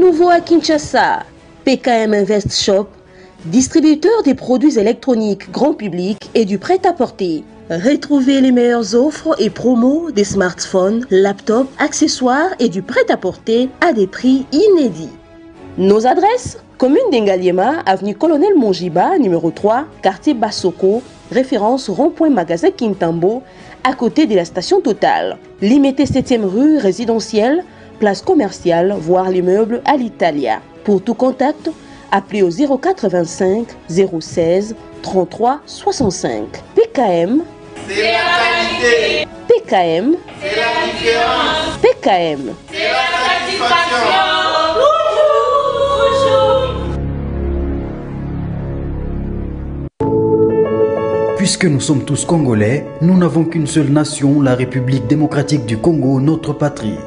nouveau à Kinshasa. PKM Invest Shop, distributeur des produits électroniques grand public et du prêt-à-porter. Retrouvez les meilleures offres et promos des smartphones, laptops, accessoires et du prêt-à-porter à des prix inédits. Nos adresses: commune d'Engaliema, avenue Colonel Mongiba, numéro 3, quartier Bassoko, référence rond-point magasin Kintambo, à côté de la station Total. Limité 7e rue résidentielle, place commerciale, voire l'immeuble à l'Italia. Pour tout contact, appelez au 085 016 33 65. PKM, c'est la qualité. PKM, C'est la différence. PKM, C'est la satisfaction. Puisque nous sommes tous Congolais, nous n'avons qu'une seule nation, la République démocratique du Congo, notre patrie.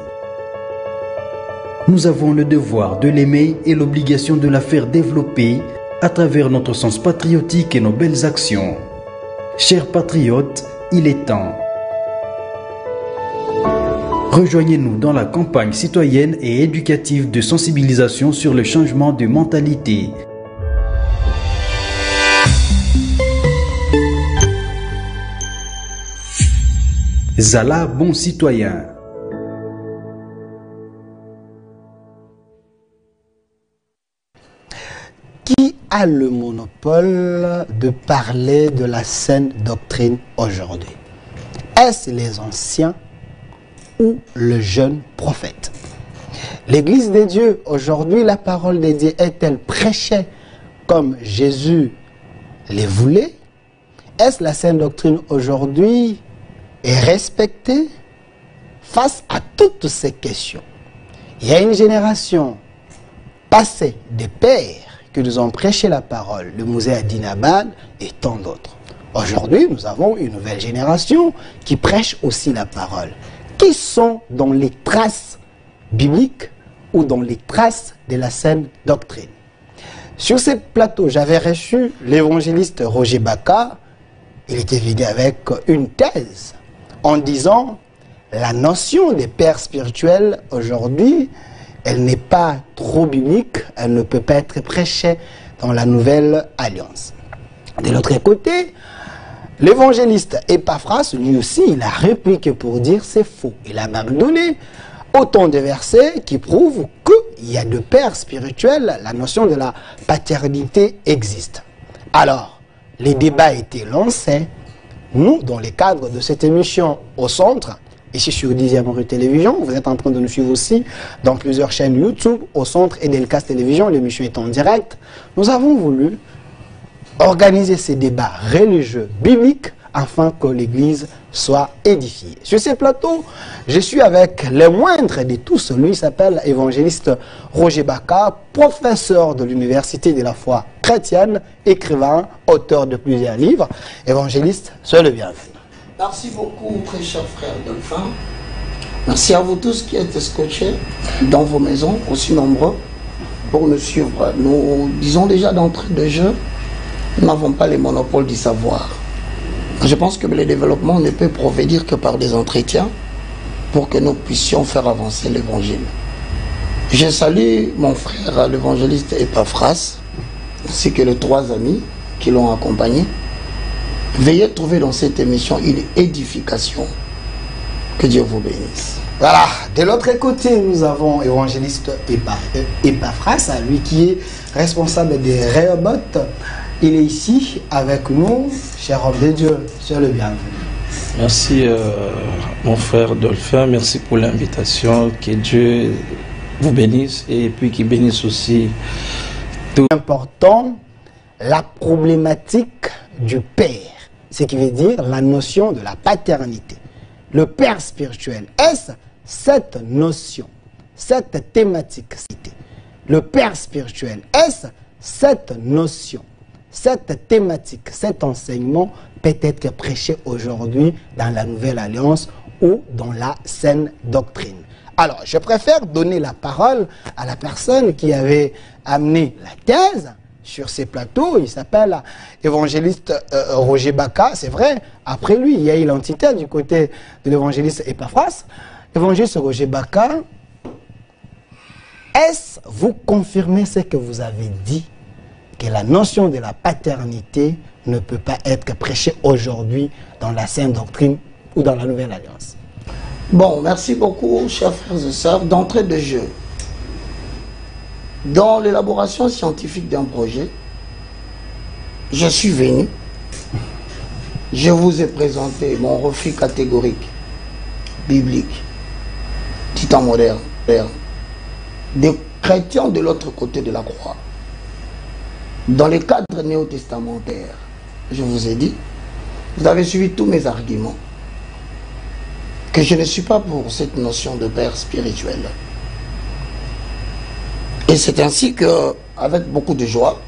Nous avons le devoir de l'aimer et l'obligation de la faire développer à travers notre sens patriotique et nos belles actions. Chers patriotes, il est temps. Rejoignez-nous dans la campagne citoyenne et éducative de sensibilisation sur le changement de mentalité. Zala, bon citoyen. Qui a le monopole de parler de la saine doctrine aujourd'hui? Est-ce les anciens ou le jeune prophète? L'Église des dieux, aujourd'hui, la parole des dieux est-elle prêchée comme Jésus les voulait? Est-ce la saine doctrine aujourd'hui est respectée? Face à toutes ces questions, il y a une génération passée des pères qui nous ont prêché la parole, le Mouzé Adinabad et tant d'autres. Aujourd'hui, nous avons une nouvelle génération qui prêche aussi la parole, qui sont dans les traces bibliques ou dans les traces de la saine doctrine. Sur ce plateau, j'avais reçu l'évangéliste Roger Baka. Il était venu avec une thèse en disant la notion des pères spirituels aujourd'hui, elle n'est pas trop biblique, elle ne peut pas être prêchée dans la nouvelle alliance. De l'autre côté, l'évangéliste Epaphras, lui aussi, il a répliqué pour dire c'est faux. Il a même donné autant de versets qui prouvent qu'il y a de pères spirituels, la notion de la paternité existe. Alors, les débats étaient lancés. Nous, dans le cadre de cette émission au centre, ici sur 10e rue Télévision, vous êtes en train de nous suivre aussi dans plusieurs chaînes YouTube, au centre et Delcast Télévision, l'émission est en direct. Nous avons voulu organiser ces débats religieux, bibliques, afin que l'Église soit édifiée. Sur ces plateaux, je suis avec le moindre de tous. Lui s'appelle évangéliste Roger Baka, professeur de l'Université de la foi chrétienne, écrivain, auteur de plusieurs livres. Évangéliste, soyez le bienvenu. Merci beaucoup, très cher frère Dolphin. Merci à vous tous qui êtes scotchés dans vos maisons, aussi nombreux, pour nous suivre. Nous disons déjà d'entrée de jeu, nous n'avons pas les monopoles du savoir. Je pense que le développement ne peut provenir que par des entretiens pour que nous puissions faire avancer l'évangile. Je salue mon frère l'évangéliste Epaphras, ainsi que les 3 amis qui l'ont accompagné. Veuillez trouver dans cette émission une édification. Que Dieu vous bénisse. Voilà, de l'autre côté, nous avons évangéliste Epaphras, lui qui est responsable des Rehoboth. Il est ici avec nous, cher homme de Dieu, soyez le bienvenu. Merci mon frère Dolphin, merci pour l'invitation, que Dieu vous bénisse et puis qu'il bénisse aussi tout. Important, la problématique du père, ce qui veut dire la notion de la paternité. Le père spirituel, est-ce cette notion, cette thématique? Le père spirituel, est-ce cette notion, cette thématique, cet enseignement peut être prêché aujourd'hui dans la Nouvelle Alliance ou dans la saine doctrine? Alors, je préfère donner la parole à la personne qui avait amené la thèse sur ces plateaux. Il s'appelle évangéliste Roger Baka. C'est vrai, après lui, il y a eu l'entité du côté de l'évangéliste Epaphras. Évangéliste Roger Baka, Est-ce vous confirmez ce que vous avez dit, que la notion de la paternité ne peut pas être prêchée aujourd'hui dans la Sainte Doctrine ou dans la Nouvelle Alliance? Bon, merci beaucoup, chers frères et sœurs. D'entrée de jeu, dans l'élaboration scientifique d'un projet, je suis venu, je vous ai présenté mon refus catégorique, biblique, du temps moderne, des chrétiens de l'autre côté de la croix. Dans les cadres néo-testamentaires, je vous ai dit, vous avez suivi tous mes arguments, que je ne suis pas pour cette notion de père spirituel. Et c'est ainsi que, avec beaucoup de joie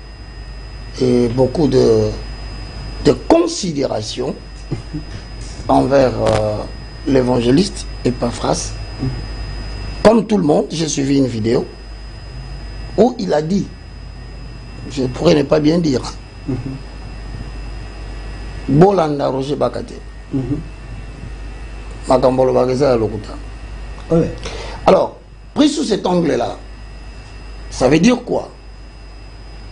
et beaucoup de considération envers l'évangéliste Epaphras, comme tout le monde, j'ai suivi une vidéo où il a dit, je pourrais ne pas bien dire, Bolanda Roger Bakate. Alors, pris sous cet angle-là, ça veut dire quoi?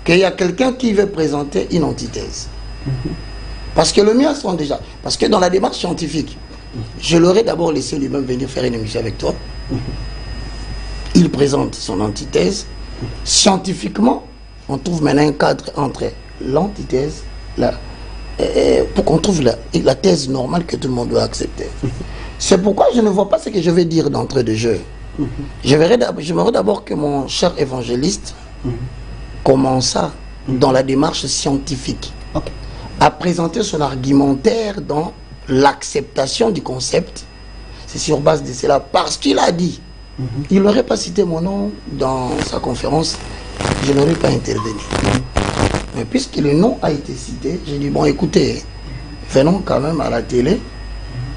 Qu'il y a quelqu'un qui veut présenter une antithèse. Parce que le mien sont déjà... Parce que dans la démarche scientifique, je l'aurais d'abord laissé lui-même venir faire une émission avec toi. Il présente son antithèse. Scientifiquement, on trouve maintenant un cadre entre l'antithèse, pour qu'on trouve la thèse normale que tout le monde doit accepter. C'est pourquoi je ne vois pas ce que je vais dire d'entrée de jeu. J'aimerais d'abord que mon cher évangéliste commença dans la démarche scientifique à présenter son argumentaire dans l'acceptation du concept. C'est sur base de cela, parce qu'il a dit, il n'aurait pas cité mon nom dans sa conférence, je n'aurais pas intervenu. Mais puisque le nom a été cité, j'ai dit, bon écoutez, venons quand même à la télé,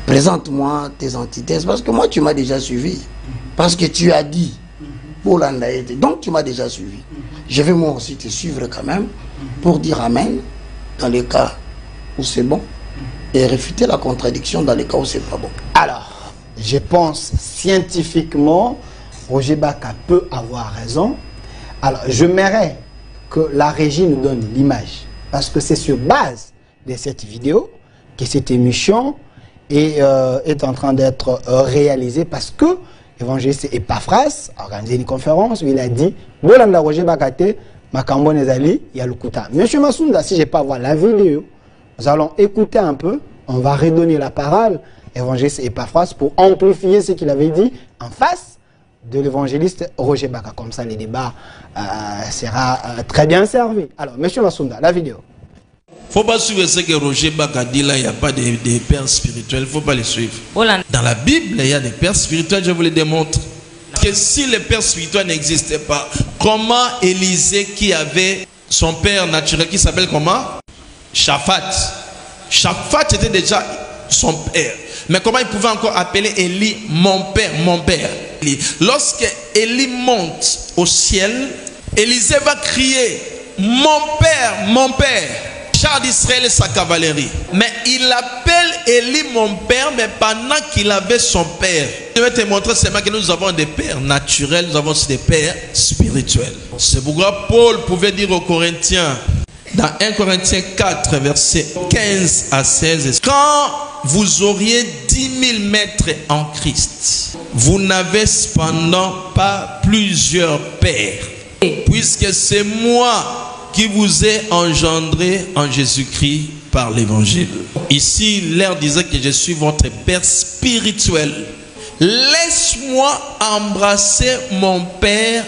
présente-moi tes antithèses, parce que moi tu m'as déjà suivi, parce que tu as dit, donc tu m'as déjà suivi. Je vais moi aussi te suivre quand même, pour dire amen, dans les cas où c'est bon, et réfuter la contradiction dans les cas où c'est pas bon. Alors, je pense scientifiquement, Roger Baka peut avoir raison. Alors, j'aimerais que la régie nous donne l'image, parce que c'est sur base de cette vidéo que cette émission est en train d'être réalisée, parce que l'évangéliste Epaphras a organisé une conférence où il a dit Bolanda Roger Bakate, Makambo Nezali, Yalukuta. Monsieur Massounda, si je n'ai pas voir la vidéo, nous allons écouter un peu, on va redonner la parole à l'évangéliste Epaphras pour amplifier ce qu'il avait dit en face de l'évangéliste Roger Baka. Comme ça, le débat sera très bien servi. Alors, monsieur Massounda, la vidéo. Il ne faut pas suivre ce que Roger Baka dit là, il n'y a pas de pères spirituels, il ne faut pas les suivre. Dans la Bible, il y a des pères spirituels, je vous les démontre. Que si les pères spirituels n'existaient pas, comment Élisée, qui avait son père naturel, qui s'appelle comment? Shaphat. Shaphat était déjà son père. Mais comment il pouvait encore appeler Élie mon père, mon père? Lorsque Élie monte au ciel, Élisée va crier mon père, mon père. Char d'Israël et sa cavalerie. Mais il appelle Élie mon père, mais pendant qu'il avait son père. Je vais te montrer seulement que nous avons des pères naturels, nous avons aussi des pères spirituels. C'est pourquoi Paul pouvait dire aux Corinthiens, dans 1 Corinthiens 4, versets 15 à 16, quand vous auriez 10 000 maîtres en Christ, vous n'avez cependant pas plusieurs pères, puisque c'est moi qui vous ai engendré en Jésus-Christ par l'évangile. Ici, l'air disait que je suis votre père spirituel. Laisse-moi embrasser mon père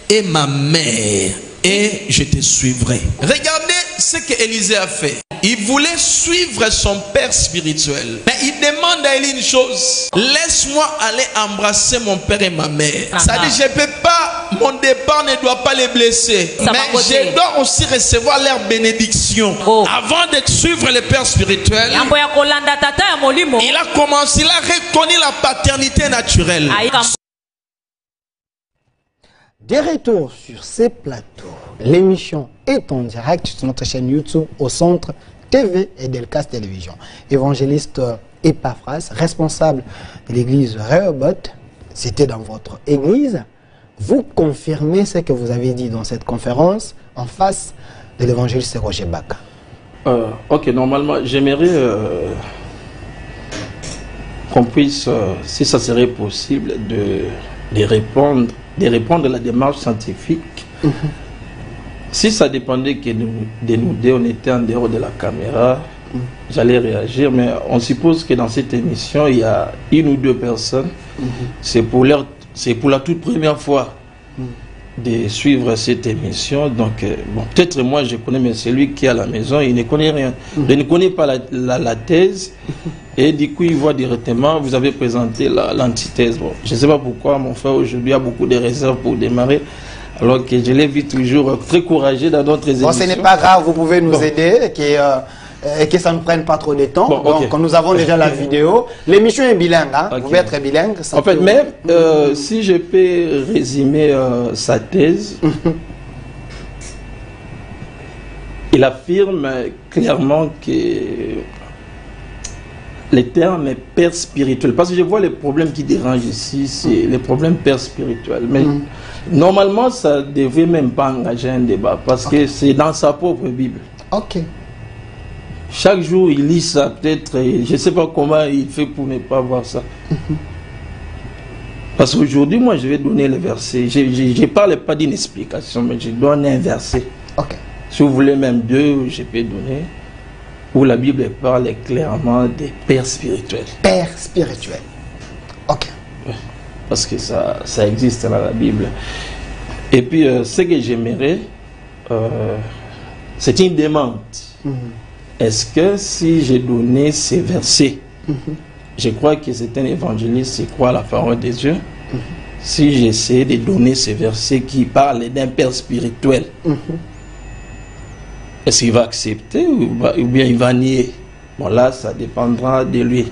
et ma mère, et je te suivrai. Regardez ce que Élisée a fait. Il voulait suivre son père spirituel. Mais il demande à Élie une chose. Laisse-moi aller embrasser mon père et ma mère. Ça dit, je ne peux pas, mon départ ne doit pas les blesser. Mais je dois aussi recevoir leur bénédiction. Avant de suivre le père spirituel, il a commencé, il a reconnu la paternité naturelle. De retour sur ces plateaux, l'émission est en direct sur notre chaîne YouTube au Centre TV et Delcas Télévision. Évangéliste Epaphras, responsable de l'église Rehoboth, c'était dans votre église. vous confirmez ce que vous avez dit dans cette conférence en face de l'évangéliste Roger Baka. Ok, normalement, j'aimerais qu'on puisse, si ça serait possible, de répondre à la démarche scientifique. Si ça dépendait de nous deux, on était en dehors de la caméra, j'allais réagir, mais on suppose que dans cette émission, il y a une ou deux personnes. C'est pour la toute première fois de suivre cette émission. Donc, bon, peut-être moi je connais, mais celui qui est à la maison, il ne connaît rien. Il ne connaît pas la thèse. Et du coup, il voit directement, vous avez présenté l'antithèse. Bon, je ne sais pas pourquoi mon frère aujourd'hui a beaucoup de réserves pour démarrer. Alors que je l'ai vu toujours très courageux dans d'autres émissions. Bon, ce n'est pas grave, vous pouvez nous aider et que ça ne prenne pas trop de temps. Bon, donc, nous avons déjà la vidéo. L'émission est bilingue, hein. Vous pouvez être bilingue. En fait, même si je peux résumer sa thèse, il affirme clairement que les termes père spirituel, parce que je vois les problèmes qui dérangent ici, c'est les problèmes père spirituel. Mais normalement, ça ne devrait même pas engager un débat, parce que c'est dans sa propre Bible. Ok. Chaque jour, il lit ça, peut-être, je ne sais pas comment il fait pour ne pas voir ça. Parce qu'aujourd'hui, moi, je vais donner le verset. Je ne parle pas d'une explication, mais je donne un verset. Ok. Si vous voulez même deux, je peux donner. Où la Bible parle clairement des pères spirituels. Père spirituel. Ok. Parce que ça existe dans la Bible. Et puis, ce que j'aimerais, c'est une demande. Est-ce que si j'ai donné ces versets, je crois que c'est un évangéliste, je crois à la parole de Dieu, si j'essaie de donner ces versets qui parlent d'un père spirituel, est-ce qu'il va accepter ou bien il va nier? Bon, là, ça dépendra de lui.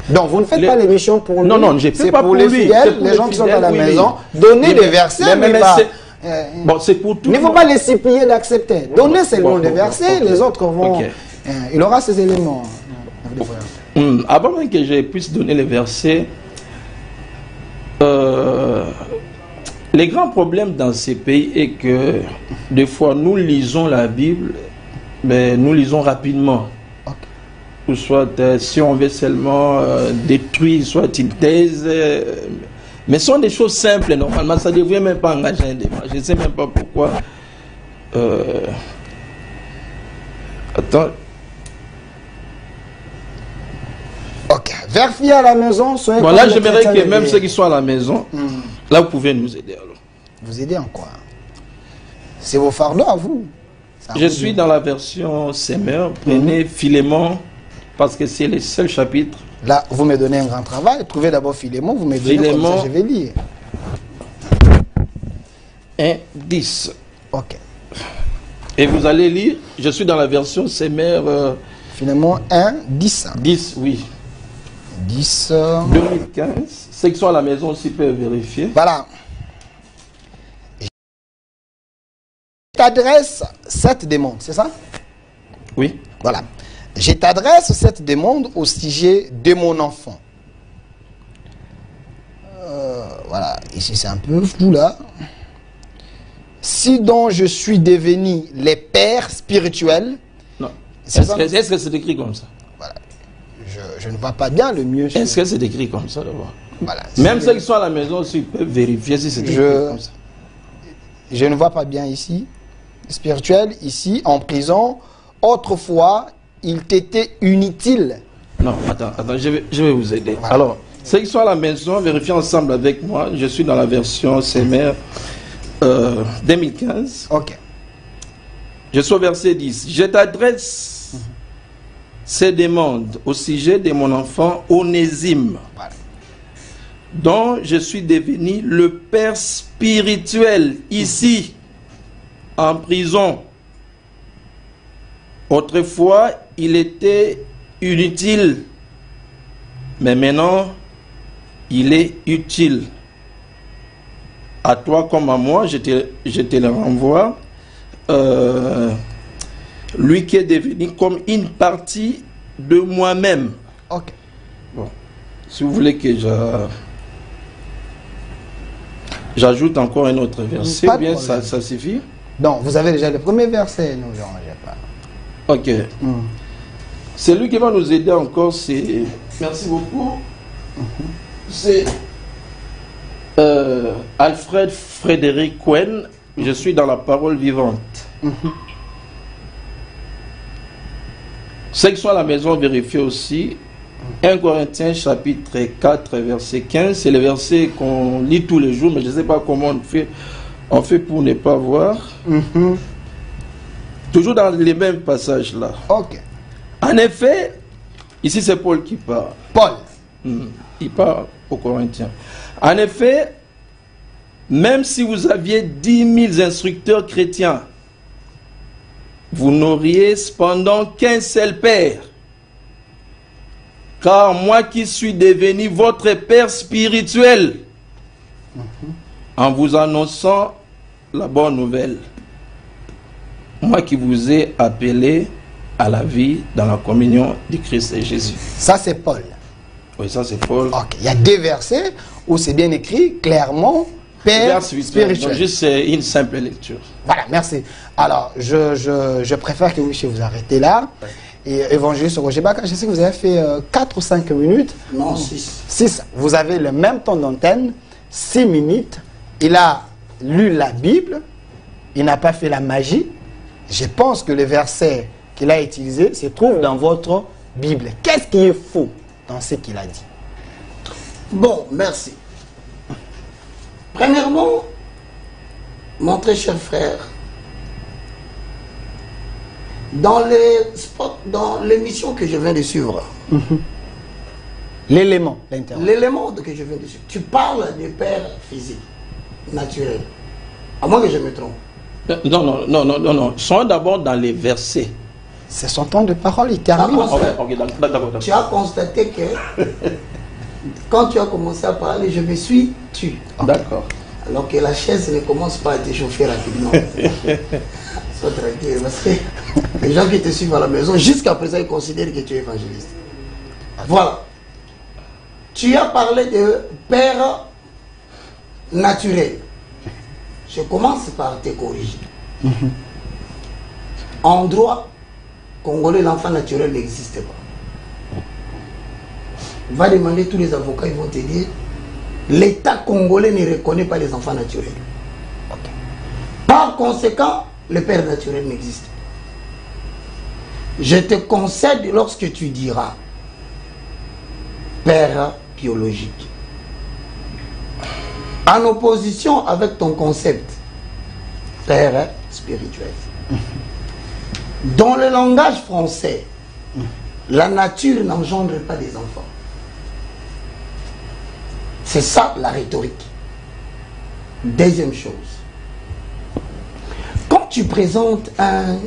Donc, vous ne faites pas l'émission pour lui. Non, je ne fais pas pour les fidèles, les gens qui sont à la maison. Donnez des versets, mais bon, c'est pour tout. Il ne faut pas les supplier d'accepter. Donnez seulement des versets, les autres vont... il aura ces éléments. Avant même que je puisse donner les versets, les grands problèmes dans ces pays est que des fois nous lisons la Bible, mais nous lisons rapidement. Ou soit si on veut seulement détruire, soit une thèse, mais ce sont des choses simples normalement, ça ne devrait même pas engager un débat. Je ne sais même pas pourquoi. Attends. Ok. Vérifiez à la maison. Voilà, j'aimerais que même ceux qui sont à la maison, là vous pouvez nous aider alors. Vous aider en quoi? C'est vos fardeaux à vous. Je suis dans la version Semeur. Prenez Philémon, parce que c'est le seul chapitre. Là, vous me donnez un grand travail. Trouvez d'abord Philémon, vous me donnez comme ça, je vais lire. 1, 10. Ok. Et vous allez lire, je suis dans la version Semeur. Philémon 1, 10. 10, oui. 10. 2015. Ceux qui sont à la maison aussi peuvent vérifier. Voilà. Je t'adresse cette demande, c'est ça? Oui. Voilà. Je t'adresse cette demande au sujet de mon enfant. Voilà. Ici, c'est un peu flou là. Si donc je suis devenu les pères spirituels. Non. Est-ce que c'est écrit comme ça? Voilà. Je ne vois pas bien le mieux. Est-ce que c'est écrit comme ça d'abord? Voilà. Même ceux qui sont à la maison aussi peuvent vérifier si c'est écrit comme ça. Je ne vois pas bien ici. Spirituel, ici, en prison. Autrefois, il t'était inutile. Non, attends, je vais vous aider. Voilà. Alors, ceux qui sont à la maison, vérifiez ensemble avec moi. Je suis dans la version Semeur 2015. Ok. Je suis au verset 10. Je t'adresse ces demandes au sujet de mon enfant Onésime, voilà, dont je suis devenu le père spirituel ici, en prison. Autrefois, il était inutile, mais maintenant, il est utile. À toi comme à moi, je te le renvoie. Lui qui est devenu comme une partie de moi-même. Ok. Bon, si vous voulez que je... J'ajoute encore un autre verset, Pas de bien problème. ça suffit? Donc, vous avez déjà le premier verset, ne vous dérangez pas. Ok. Celui qui va nous aider encore, c'est... Merci beaucoup. C'est Alfred Frédéric Cohen. Je suis dans la parole vivante. Ceux qui sont à la maison, vérifiez aussi. 1 Corinthiens chapitre 4 verset 15. C'est le verset qu'on lit tous les jours, mais je ne sais pas comment on fait pour ne pas voir. Toujours dans les mêmes passages là. Ok. En effet, ici c'est Paul qui parle. Paul. Il parle aux Corinthiens. En effet, même si vous aviez 10 000 instructeurs chrétiens, vous n'auriez cependant qu'un seul Père. Car moi qui suis devenu votre Père spirituel, en vous annonçant la bonne nouvelle, moi qui vous ai appelé à la vie dans la communion du Christ et Jésus. Ça, c'est Paul. Oui, ça c'est Paul. Ok. Il y a deux versets où c'est bien écrit clairement Père spirituel. Donc, juste une simple lecture. Voilà, merci. Alors, je préfère que vous arrêtez là. Et évangéliste Roger Baka, je sais que vous avez fait 4 ou 5 minutes. Non, 6. 6. Vous avez le même temps d'antenne, 6 minutes. Il a lu la Bible. Il n'a pas fait la magie. Je pense que le verset qu'il a utilisé se trouve dans votre Bible. Qu'est-ce qui est faux dans ce qu'il a dit? Bon, merci. Premièrement, mon très cher frère, dans les spots, dans l'émission que je viens de suivre, L'élément, l'intervalle. l'élément que je viens de suivre, tu parles des pères physiques, naturels. À moins que je me trompe. Non. Soyons d'abord dans les versets. C'est son temps de parole, il termine. Ok, d'accord. Tu as constaté que quand tu as commencé à parler, je me suis tu. D'accord. Alors que la chaise ne commence pas à t'échauffer rapidement. Sois tranquille, parce que les gens qui te suivent à la maison, jusqu'à présent, ils considèrent que tu es évangéliste. Voilà. Tu as parlé de père naturel. Je commence par te corriger. En droit congolais, l'enfant naturel n'existe pas. Va demander tous les avocats, ils vont te dire l'État congolais ne reconnaît pas les enfants naturels. Par conséquent, le père naturel n'existe pas. Je te concède lorsque tu diras père biologique. En opposition avec ton concept père spirituel. Dans le langage français, la nature n'engendre pas des enfants. C'est ça la rhétorique. Deuxième chose, quand tu présentes un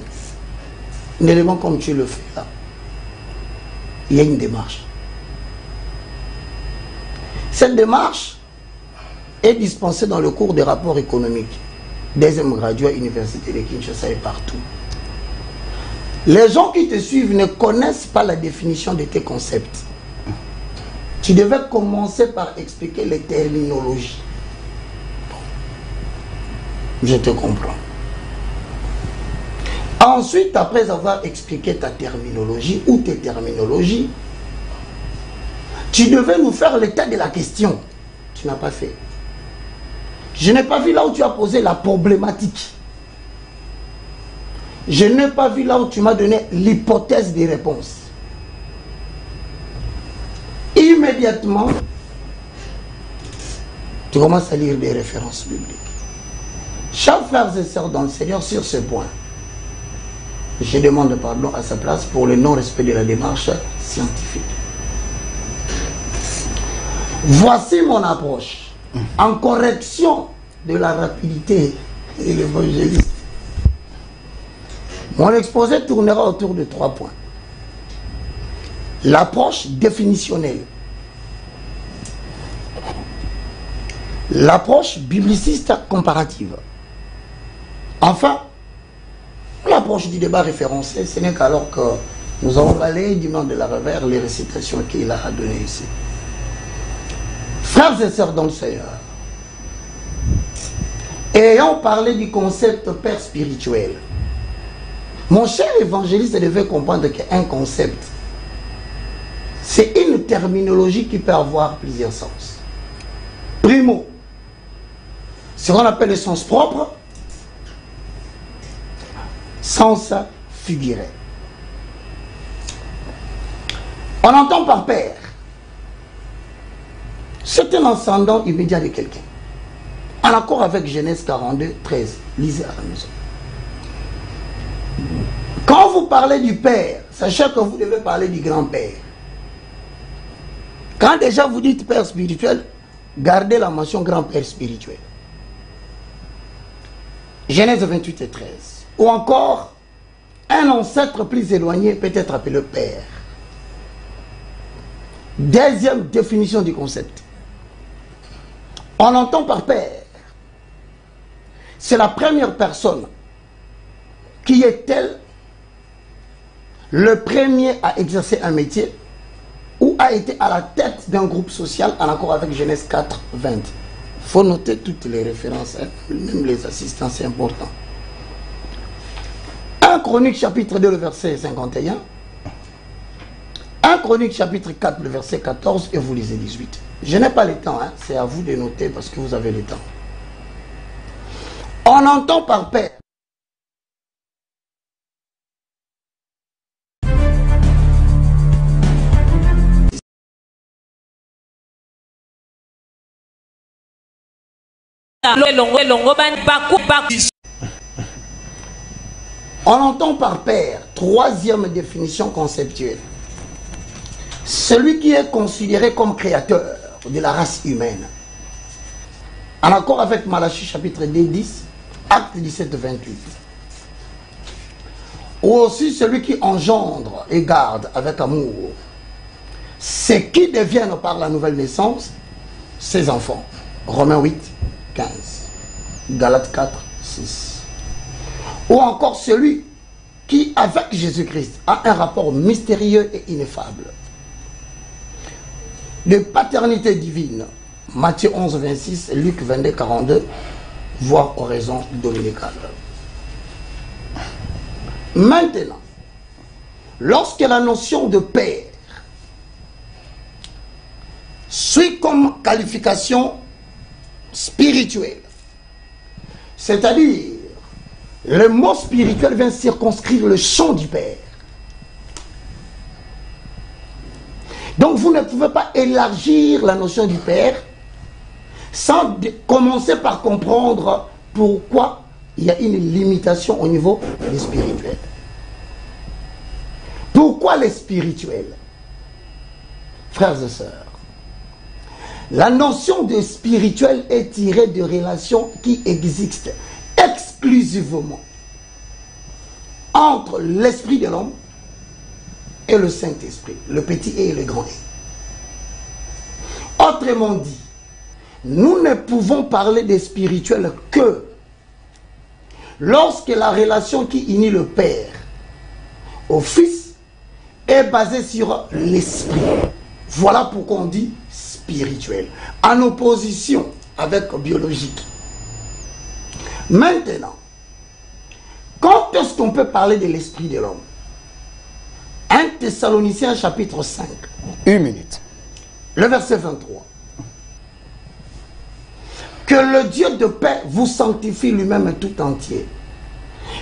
élément comme tu le fais là, il y a une démarche. Cette démarche est dispensée dans le cours des rapports économiques. Deuxième graduat, Université de Kinshasa et partout. Les gens qui te suivent ne connaissent pas la définition de tes concepts. Tu devais commencer par expliquer les terminologies. Je te comprends. Ensuite, après avoir expliqué ta terminologie ou tes terminologies, tu devais nous faire l'état de la question. Tu n'as pas fait. Je n'ai pas vu là où tu as posé la problématique. Je n'ai pas vu là où tu m'as donné l'hypothèse des réponses. Immédiatement, tu commences à lire des références bibliques. Chers frères et sœurs dans le Seigneur, sur ce point, je demande pardon à sa place pour le non-respect de la démarche scientifique. Voici mon approche, en correction de la rapidité et l'évangélisme. Mon exposé tournera autour de 3 points. L'approche définitionnelle, l'approche bibliciste comparative, enfin, l'approche du débat référencé. Ce n'est qu'alors que nous avons balayé du nom de la revers les récitations qu'il a données ici. Frères et sœurs dans le Seigneur, Ayant parlé du concept père spirituel, mon cher évangéliste devait comprendre qu'un concept, c'est une terminologie qui peut avoir plusieurs sens. Primo, ce qu'on appelle le sens propre, sens figuré. On entend par père, c'est un ascendant immédiat de quelqu'un. En accord avec Genèse 42, 13, lisez à la maison. Quand vous parlez du père, sachez que vous devez parler du grand-père. Quand déjà vous dites père spirituel, gardez la mention grand-père spirituel. Genèse 28 et 13. Ou encore, un ancêtre plus éloigné peut être appelé père. Deuxième définition du concept. On entend par père, c'est la première personne qui est-elle le premier à exercer un métier ou a été à la tête d'un groupe social en accord avec Genèse 4, 20. Il faut noter toutes les références, hein, même les assistants, c'est important. 1 Chronique chapitre 2, le verset 51. 1 Chronique chapitre 4, le verset 14 et vous lisez 18. Je n'ai pas le temps, hein, c'est à vous de noter parce que vous avez le temps. On entend par père. On entend par père, troisième définition conceptuelle. Celui qui est considéré comme créateur de la race humaine. En accord avec Malachie chapitre 2, 10, acte 17, 28. Ou aussi celui qui engendre et garde avec amour. C'est qui deviennent par la nouvelle naissance ses enfants. Romains 8, 15. Galates 4, 6. Ou encore celui qui, avec Jésus-Christ, a un rapport mystérieux et ineffable de paternité divine. Matthieu 11, 26, Luc 22, 42, voire oraison dominicale. Maintenant, lorsque la notion de père suit comme qualification spirituelle, c'est-à-dire le mot spirituel vient circonscrire le champ du père. Donc vous ne pouvez pas élargir la notion du père sans commencer par comprendre pourquoi il y a une limitation au niveau des spirituels. Pourquoi les spirituels? Frères et sœurs, la notion de spirituel est tirée de relations qui existent exclusivement entre l'esprit de l'homme et le Saint-Esprit, le petit et le grand et. Autrement dit, nous ne pouvons parler des spirituels que lorsque la relation qui unit le Père au Fils est basée sur l'Esprit. Voilà pourquoi on dit spirituel, en opposition avec biologique. Maintenant, quand est-ce qu'on peut parler de l'Esprit de l'homme? 1 Thessaloniciens chapitre 5. Une minute. Le verset 23. Que le Dieu de paix vous sanctifie lui-même tout entier.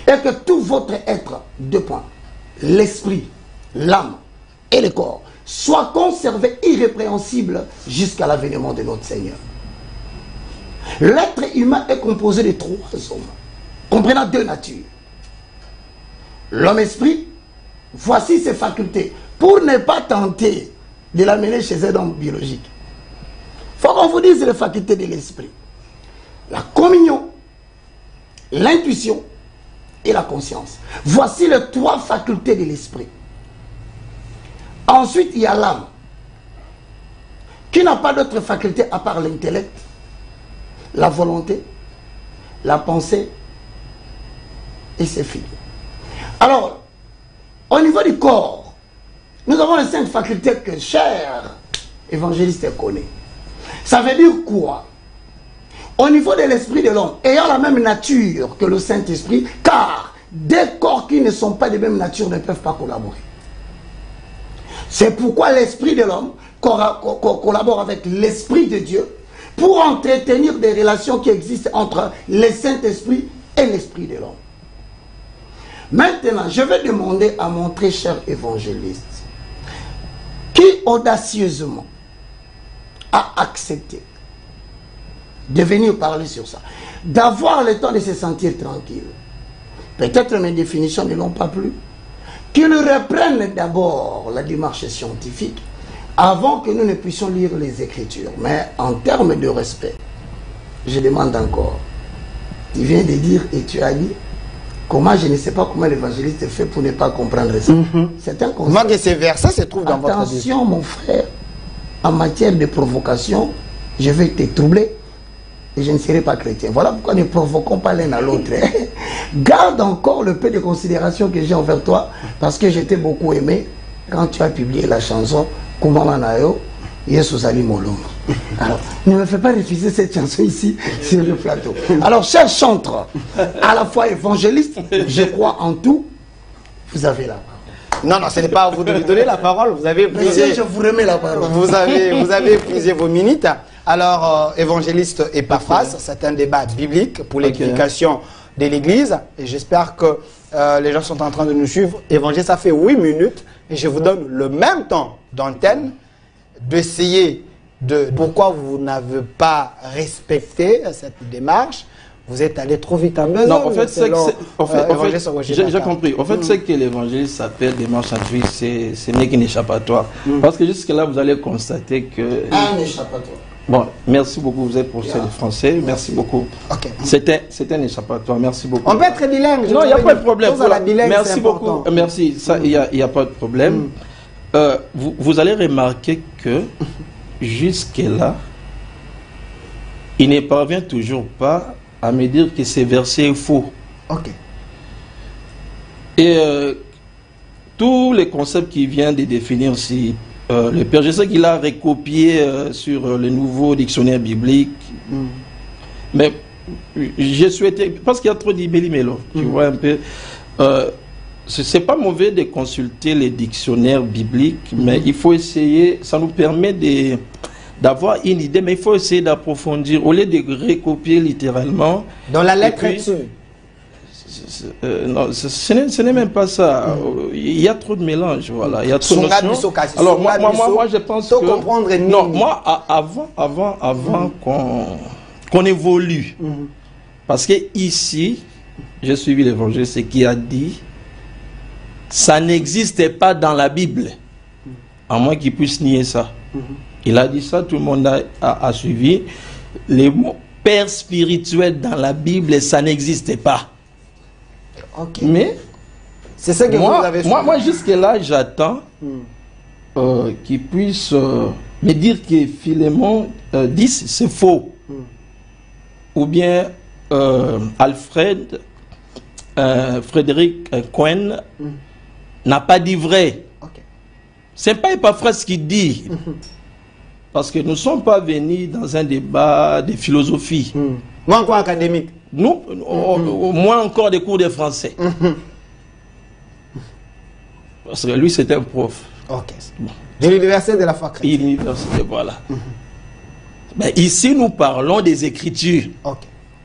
Et que tout votre être, deux points, l'esprit, l'âme et le corps, soit conservé irrépréhensible jusqu'à l'avènement de notre Seigneur. L'être humain est composé de trois hommes, comprenant deux natures. L'homme-esprit, voici ses facultés, pour ne pas tenter de l'amener chez un homme biologique. Il faut qu'on vous dise les facultés de l'esprit. La communion, l'intuition et la conscience. Voici les trois facultés de l'esprit. Ensuite, il y a l'âme, qui n'a pas d'autre faculté à part l'intellect, la volonté, la pensée et ses filles. Alors, au niveau du corps, nous avons les 5 facultés que cher évangéliste connaît. Ça veut dire quoi? Au niveau de l'esprit de l'homme, ayant la même nature que le Saint-Esprit, car des corps qui ne sont pas de même nature ne peuvent pas collaborer. C'est pourquoi l'esprit de l'homme collabore avec l'esprit de Dieu pour entretenir des relations qui existent entre le Saint-Esprit et l'esprit de l'homme. Maintenant, je vais demander à mon très cher évangéliste qui audacieusement a accepté de venir parler sur ça, d'avoir le temps de se sentir tranquille. Peut-être mes définitions ne l'ont pas plu. Qu'il reprenne d'abord la démarche scientifique avant que nous ne puissions lire les Écritures. Mais en termes de respect, je demande encore. Tu viens de dire et tu as dit comment, je ne sais pas comment l'évangéliste fait pour ne pas comprendre ça. C'est un concept. Moi que ces versets se trouvent dans votre Bible. Attention mon frère, en matière de provocation, je vais te troubler et je ne serai pas chrétien. Voilà pourquoi ne provoquons pas l'un à l'autre. Garde encore le peu de considération que j'ai envers toi, parce que je t'ai beaucoup aimé quand tu as publié la chanson Kumamanayo Yesus Ali Molongo. Alors, ne me fais pas refuser cette chanson ici sur le plateau. Alors, chers chantres, à la fois évangélistes, je crois en tout, vous avez la parole. Non, non, ce n'est pas à vous de lui donner la parole. Vous avez Monsieur, je vous remets la parole. Vous avez épuisé vos minutes. Alors, évangéliste et paraphrase, c'est un débat biblique pour l'éducation de l'Église. Et j'espère que les gens sont en train de nous suivre. Évangéliste, ça fait 8 minutes. Et je vous donne le même temps d'antenne d'essayer de... Pourquoi vous n'avez pas respecté cette démarche? Vous êtes allé trop vite en besoin. Non, en fait, j'ai compris. En fait, ce que l'évangéliste s'appelle démarche scientifique, ce n'est qu'un échappatoire. Parce que jusque-là, vous allez constater que... Un échappatoire. Bon, merci beaucoup, vous êtes professeur de français, merci beaucoup. Okay. C'était un échappatoire, merci beaucoup. On peut être bilingue. Non, il n'y a pas de problème. Bilingue, merci beaucoup, merci, ça, il n'y a pas de problème. Vous allez remarquer que jusque-là, il ne parvient toujours pas à me dire que ce verset est faux. Ok. Et tous les concepts qu'il vient de définir ici, le Père, je sais qu'il a recopié sur le nouveau dictionnaire biblique, mais j'ai souhaité, parce qu'il y a trop d'ibélimélo, tu vois un peu, c'est pas mauvais de consulter les dictionnaires bibliques, mais il faut essayer, ça nous permet d'avoir une idée, mais il faut essayer d'approfondir, au lieu de recopier littéralement. Dans la lettre dessus. Non, ce n'est même pas ça. Il y a trop de mélange, voilà. Il y a trop de notions. Alors moi, je pense que... Non, moi, avant qu'on évolue, parce que ici, j'ai suivi l'évangile, ce qui a dit, ça n'existait pas dans la Bible, à moins qu'il puisse nier ça. Il a dit ça, tout le monde a suivi. Les mots père spirituel dans la Bible, ça n'existait pas. Okay. Mais c'est ça que moi, vous avez moi jusque-là, j'attends qu'il puisse me dire que Philémon 10, c'est faux. Ou bien Frédéric Cohen n'a pas dit vrai. Okay. C'est pas Epaphrase qui dit. Parce que nous ne sommes pas venus dans un débat de philosophie. Moi encore académique. Nous, au moins encore des cours de français. Parce que lui, c'était un prof. Ok. Bon. De l'université de la foi chrétienne. L'université, voilà. Mais ici, nous parlons des Écritures. Ok.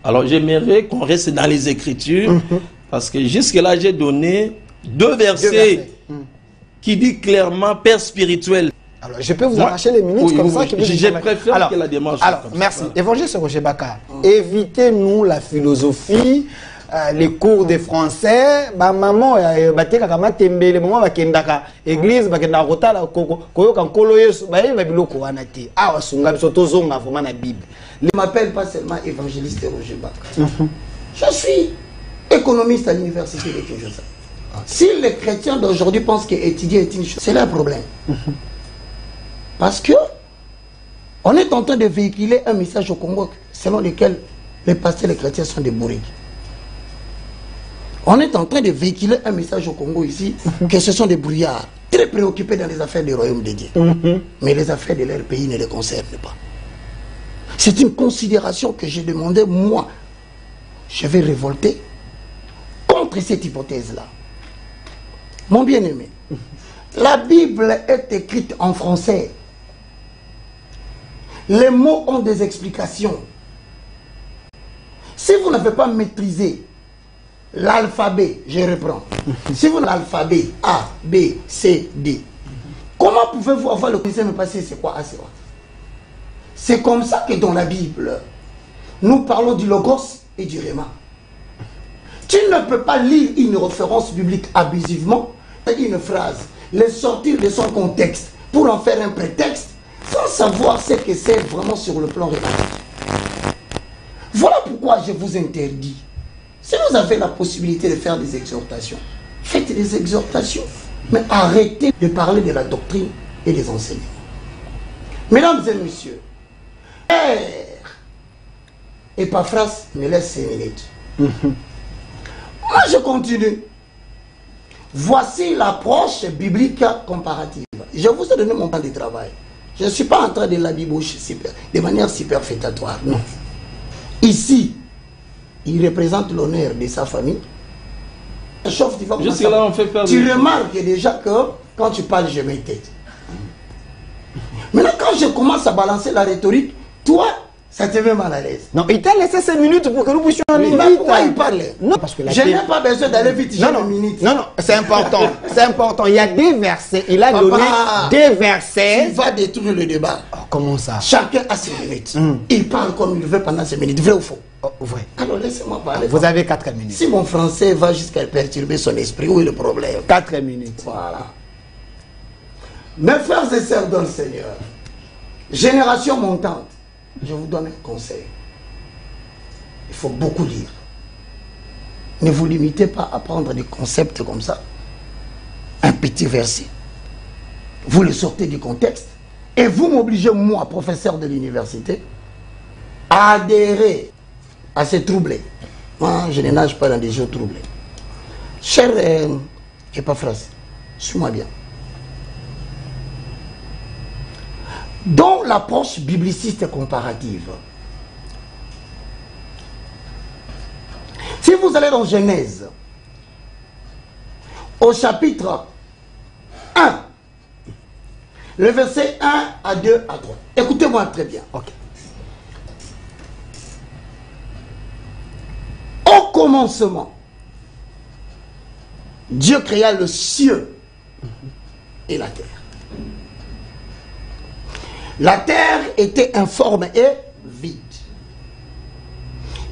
Alors, j'aimerais qu'on reste dans les Écritures. Parce que jusque-là, j'ai donné deux versets qui disent clairement Père spirituel. Alors, je peux vous arracher les minutes comme ça. Je préfère que la démarche. Alors, merci. Évangéliste Roger Bakar, évitez-nous la philosophie, les cours de français. Maman, les moments église, je ne m'appelle pas seulement évangéliste Roger Bakar. Je suis économiste à l'université de Kinshasa. Si les chrétiens d'aujourd'hui pensent qu'étudier est une chose, c'est leur problème. Parce que on est en train de véhiculer un message au Congo selon lequel les pasteurs et les chrétiens sont des bourriques. On est en train de véhiculer un message au Congo ici que ce sont des brouillards très préoccupés dans les affaires du royaume de Dieu. Mais les affaires de leur pays ne les concernent pas. C'est une considération que j'ai demandé, moi. Je vais révolter contre cette hypothèse-là. Mon bien-aimé, la Bible est écrite en français. Les mots ont des explications. Si vous n'avez pas maîtrisé l'alphabet, je reprends. Si vous n'avez l'alphabet A, B, C, D, comment pouvez-vous avoir le connaissance passé? C'est quoi A, c'est quoi? C'est comme ça que dans la Bible, nous parlons du logos et du réma. Tu ne peux pas lire une référence biblique abusivement, une phrase, les sortir de son contexte pour en faire un prétexte, sans savoir ce que c'est vraiment sur le plan relatif. Voilà pourquoi je vous interdis. Si vous avez la possibilité de faire des exhortations, faites des exhortations, mais arrêtez de parler de la doctrine et des enseignements. Mesdames et messieurs, Epaphras me laisse 5 minutes. Moi je continue. Voici l'approche biblique comparative. Je vous ai donné mon temps de travail. Je ne suis pas en train de l'habiboucher de manière superfétatoire, non. Ici, il représente l'honneur de sa famille. Jusque-là, on fait peur. Tu remarques déjà que quand tu parles, je mets tête. Maintenant, quand je commence à balancer la rhétorique, toi, ça te met mal à l'aise. Non, il t'a laissé 5 minutes pour que nous puissions aller vite. Pourquoi il parlait? Non, parce que je n'ai pas besoin d'aller vite, j'ai 1 minute. Non, c'est important. C'est important. Il y a des versets. Il a donné des versets. Tu vas détruire le débat. Oh, comment ça? Chacun a ses minutes. Il parle comme il veut pendant 5 minutes. Vrai ou faux? Oh, vrai. Alors laissez-moi parler. Vous avez 4 minutes. Si mon français va jusqu'à perturber son esprit, où est le problème? 4 minutes. Voilà. Mes frères et sœurs dans le Seigneur, génération montante, je vous donne un conseil. Il faut beaucoup lire. Ne vous limitez pas à prendre des concepts comme ça. Un petit verset. Vous le sortez du contexte. Et vous m'obligez, moi, professeur de l'université, à adhérer à ces troublés. Moi, je ne nage pas dans des eaux troublées. Cher Epaphras, suis-moi bien. Dans l'approche bibliciste comparative, si vous allez dans Genèse, au chapitre 1, le verset 1 à 2 à 3. Écoutez-moi très bien. Okay. Au commencement, Dieu créa le ciel et la terre. La terre était informe et vide.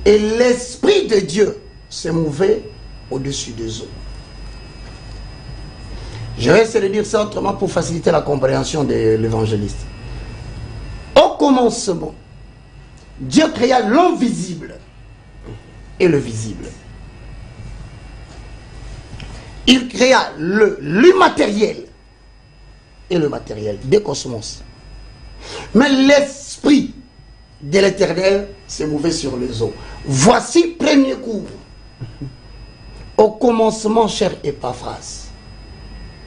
Et l'Esprit de Dieu se mouvait au-dessus des eaux. Je vais essayer de dire ça autrement pour faciliter la compréhension de l'évangéliste. Au commencement, Dieu créa l'invisible et le visible. Il créa l'immatériel et le matériel des cosmos. Mais l'esprit de l'Éternel s'est mouvait sur les eaux. Voici premier cours. Au commencement, cher Epaphras,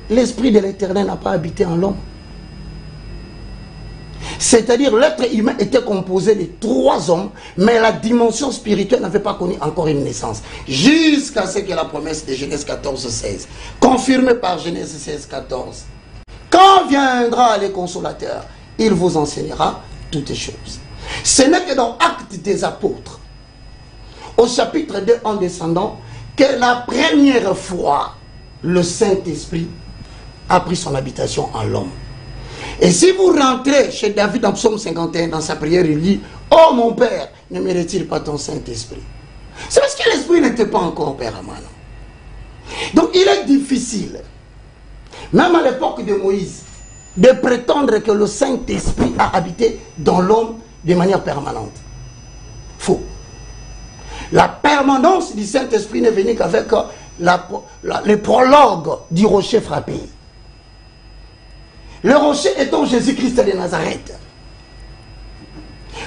l'esprit de l'Éternel n'a pas habité en l'homme. C'est-à-dire l'être humain était composé de 3 hommes, mais la dimension spirituelle n'avait pas connu encore une naissance. Jusqu'à ce que la promesse de Genèse 14:16, confirmée par Genèse 16:14, quand viendra le consolateur, il vous enseignera toutes choses. Ce n'est que dans Actes des Apôtres, au chapitre 2, en descendant, que la première fois, le Saint-Esprit a pris son habitation en l'homme. Et si vous rentrez chez David dans Psaume 51, dans sa prière, il dit « Oh mon Père, ne me retire pas ton Saint-Esprit. » C'est parce que l'Esprit n'était pas encore permanent. Donc il est difficile, même à l'époque de Moïse, de prétendre que le Saint-Esprit a habité dans l'homme de manière permanente. Faux. La permanence du Saint-Esprit n'est venue qu'avec le prologue du rocher frappé. Le rocher étant Jésus-Christ de Nazareth.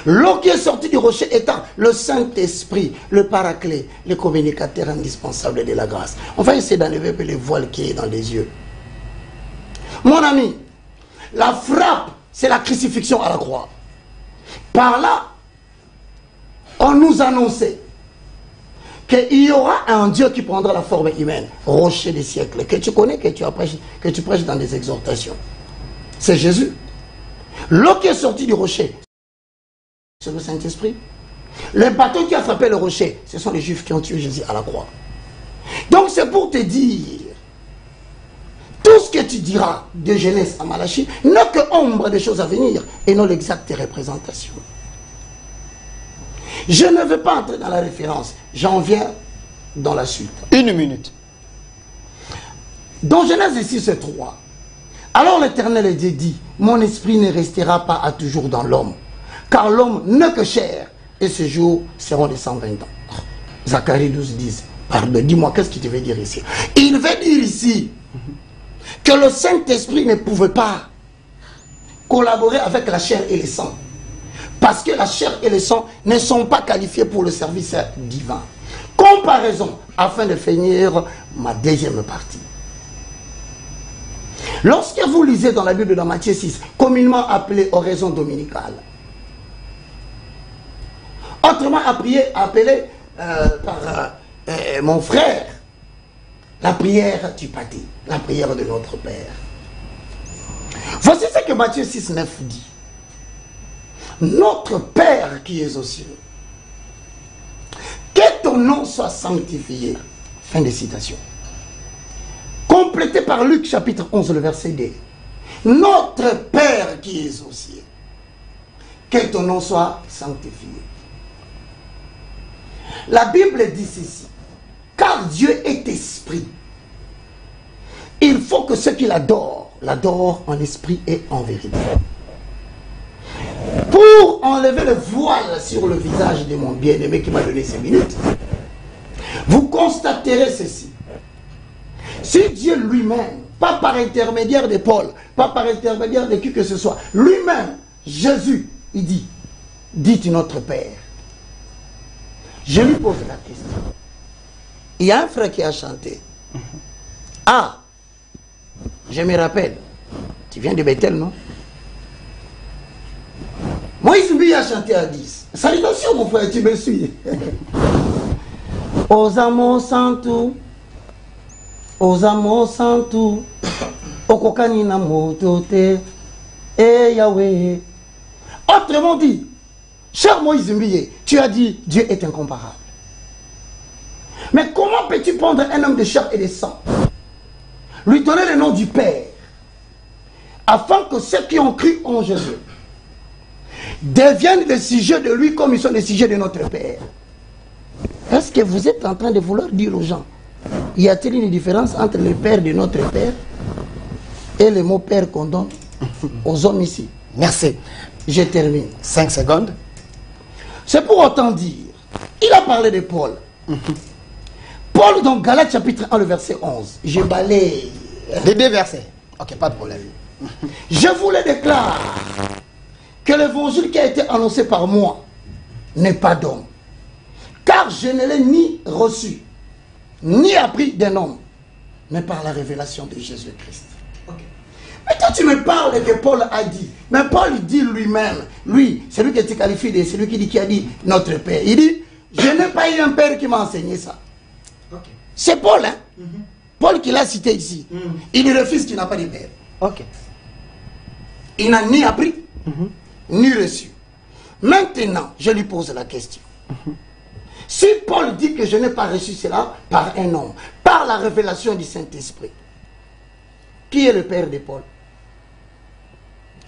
L'eau qui est sortie du rocher étant le Saint-Esprit, le paraclet, le communicateur indispensable de la grâce. On va essayer d'enlever un peu le voile qui est dans les yeux. Mon ami, la frappe, c'est la crucifixion à la croix. Par là, on nous annonçait qu'il y aura un Dieu qui prendra la forme humaine, rocher des siècles, que tu connais, que tu prêches dans des exhortations. C'est Jésus. L'eau qui est sortie du rocher, c'est le Saint-Esprit. Le bateau qui a frappé le rocher, ce sont les Juifs qui ont tué Jésus à la croix. Donc c'est pour te dire, tout ce que tu diras de Genèse à Malachie n'est que ombre des choses à venir et non l'exacte représentation. Je ne veux pas entrer dans la référence, j'en viens dans la suite. 1 minute. Dans Genèse 6:3, alors l'Éternel Dieu dit, mon esprit ne restera pas à toujours dans l'homme, car l'homme n'est que chair, et ce jour seront de 120 ans. Zacharie 12:10. Pardon, dis-moi, qu'est-ce qu'il te veut dire ici? Il veut dire ici que le Saint-Esprit ne pouvait pas collaborer avec la chair et le sang. Parce que la chair et le sang ne sont pas qualifiés pour le service divin. Comparaison, afin de finir ma deuxième partie. Lorsque vous lisez dans la Bible de Matthieu 6, communément appelée oraison dominicale, autrement appelé par mon frère, la prière du pâté, la prière de notre Père. Voici ce que Matthieu 6:9 dit. Notre Père qui es aux cieux, que ton nom soit sanctifié. Fin de citation. Complété par Luc chapitre 11, le verset 2. Notre Père qui es aux cieux, que ton nom soit sanctifié. La Bible dit ceci. Car Dieu est esprit. Il faut que ceux qui l'adorent en esprit et en vérité. Pour enlever le voile sur le visage de mon bien-aimé qui m'a donné ces minutes, vous constaterez ceci. Si Dieu lui-même, pas par intermédiaire de Paul, pas par intermédiaire de qui que ce soit, lui-même, Jésus, il dit, dites notre Père. Je lui pose la question. Il y a un frère qui a chanté. Ah, je me rappelle. Tu viens de Bethel, non? Moïse lui a chanté à 10. Salutations, mon frère, tu me suis. Aux amours sans tout, aux amours sans tout, okokani na motote, et Yahweh. Autrement dit, cher Moïse Mbiye, tu as dit Dieu est incomparable. Mais comment peux-tu prendre un homme de chair et de sang, lui donner le nom du Père, afin que ceux qui ont cru en Jésus deviennent des sujets de lui comme ils sont des sujets de notre Père? Est-ce que vous êtes en train de vouloir dire aux gens, y a-t-il une différence entre le Père de notre Père et le mot Père qu'on donne aux hommes ici? Merci. Je termine. 5 secondes. C'est pour autant dire, il a parlé de Paul. Paul dans Galates chapitre 1, le verset 11. Je balaye. Les 2 versets. Ok, pas de problème. Je vous le déclare que l'évangile qui a été annoncé par moi n'est pas d'homme. Car je ne l'ai ni reçu, ni appris d'un homme, mais par la révélation de Jésus-Christ. Okay. Mais toi tu me parles que Paul a dit. Mais Paul dit lui-même, lui, c'est lui qui te qualifie de celui qui a dit notre Père. Il dit, je n'ai pas eu un père qui m'a enseigné ça. Okay. C'est Paul, hein? Paul qui l'a cité ici. Il refuse qu'il n'a pas de père. Ok. Il n'a ni appris, ni reçu. Maintenant, je lui pose la question. Si Paul dit que je n'ai pas reçu cela par un homme, par la révélation du Saint-Esprit, qui est le père de Paul?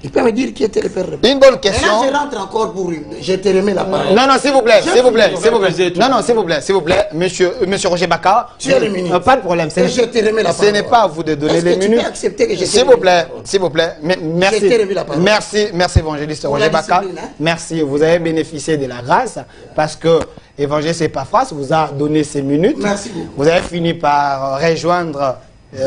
Il peut me dire qui était le père de Paul? Une bonne question. Et là, je rentre encore pour une. Je te remets la parole. Non, non, s'il vous plaît, s'il vous plaît, s'il vous plaît. Non, non, s'il vous plaît, s'il vous plaît. Monsieur Roger Baka. Tu as les minutes. Pas de problème. Et je te remets la parole. Ce n'est pas à vous de donner les minutes. Tu peux accepter que je s'il vous plaît, s'il vous plaît. Merci. Je te remets la parole. Merci, merci, évangéliste Roger Baka. Merci. Vous avez bénéficié de la grâce parce que évangéliste Epaphras vous a donné ces minutes. Merci beaucoup. Vous avez fini par rejoindre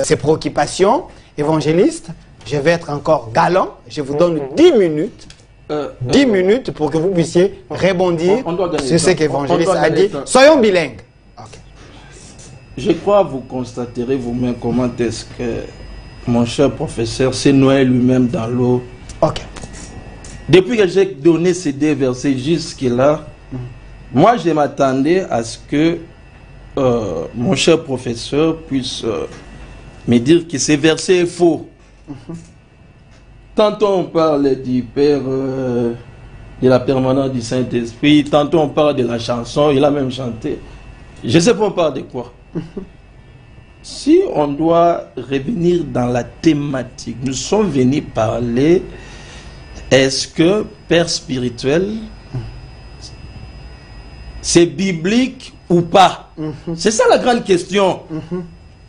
ses préoccupations. Évangéliste, je vais être encore galant. Je vous donne 10 minutes. 10 minutes pour que vous puissiez rebondir sur ce qu'Évangéliste a dit. Soyons bilingues. Okay. Je crois que vous constaterez vous-même comment est-ce que mon cher professeur s'est noyé lui-même dans l'eau. Ok. Depuis que j'ai donné ces 2 versets jusque-là, Moi, je m'attendais à ce que mon cher professeur puisse me dire que ce verset est faux. Tantôt on parle du Père, de la permanence du Saint-Esprit, tantôt on parle de la chanson, il a même chanté. Je ne sais pas on parle de quoi. Si on doit revenir dans la thématique, nous sommes venus parler, est-ce que Père spirituel, c'est biblique ou pas? C'est ça la grande question.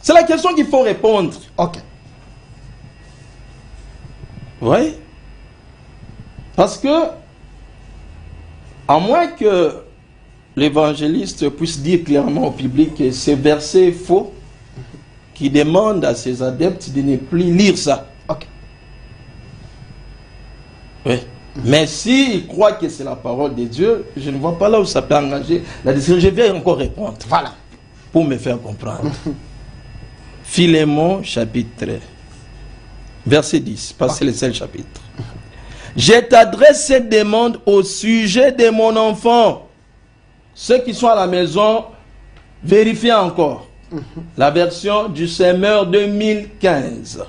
C'est la question qu'il faut répondre. Ok. Oui. Parce que, à moins que l'évangéliste puisse dire clairement au public que ce verset est faux, qui demande à ses adeptes de ne plus lire ça. Ok. Oui. Mais s'il croit que c'est la parole de Dieu, je ne vois pas là où ça peut engager la décision. Je vais encore répondre. Voilà. Pour me faire comprendre. Philémon, chapitre 3. Verset 10, parce que c'est le seul chapitre. Je t'adresse cette demande au sujet de mon enfant. Ceux qui sont à la maison, vérifiez encore. La version du Semeur 2015.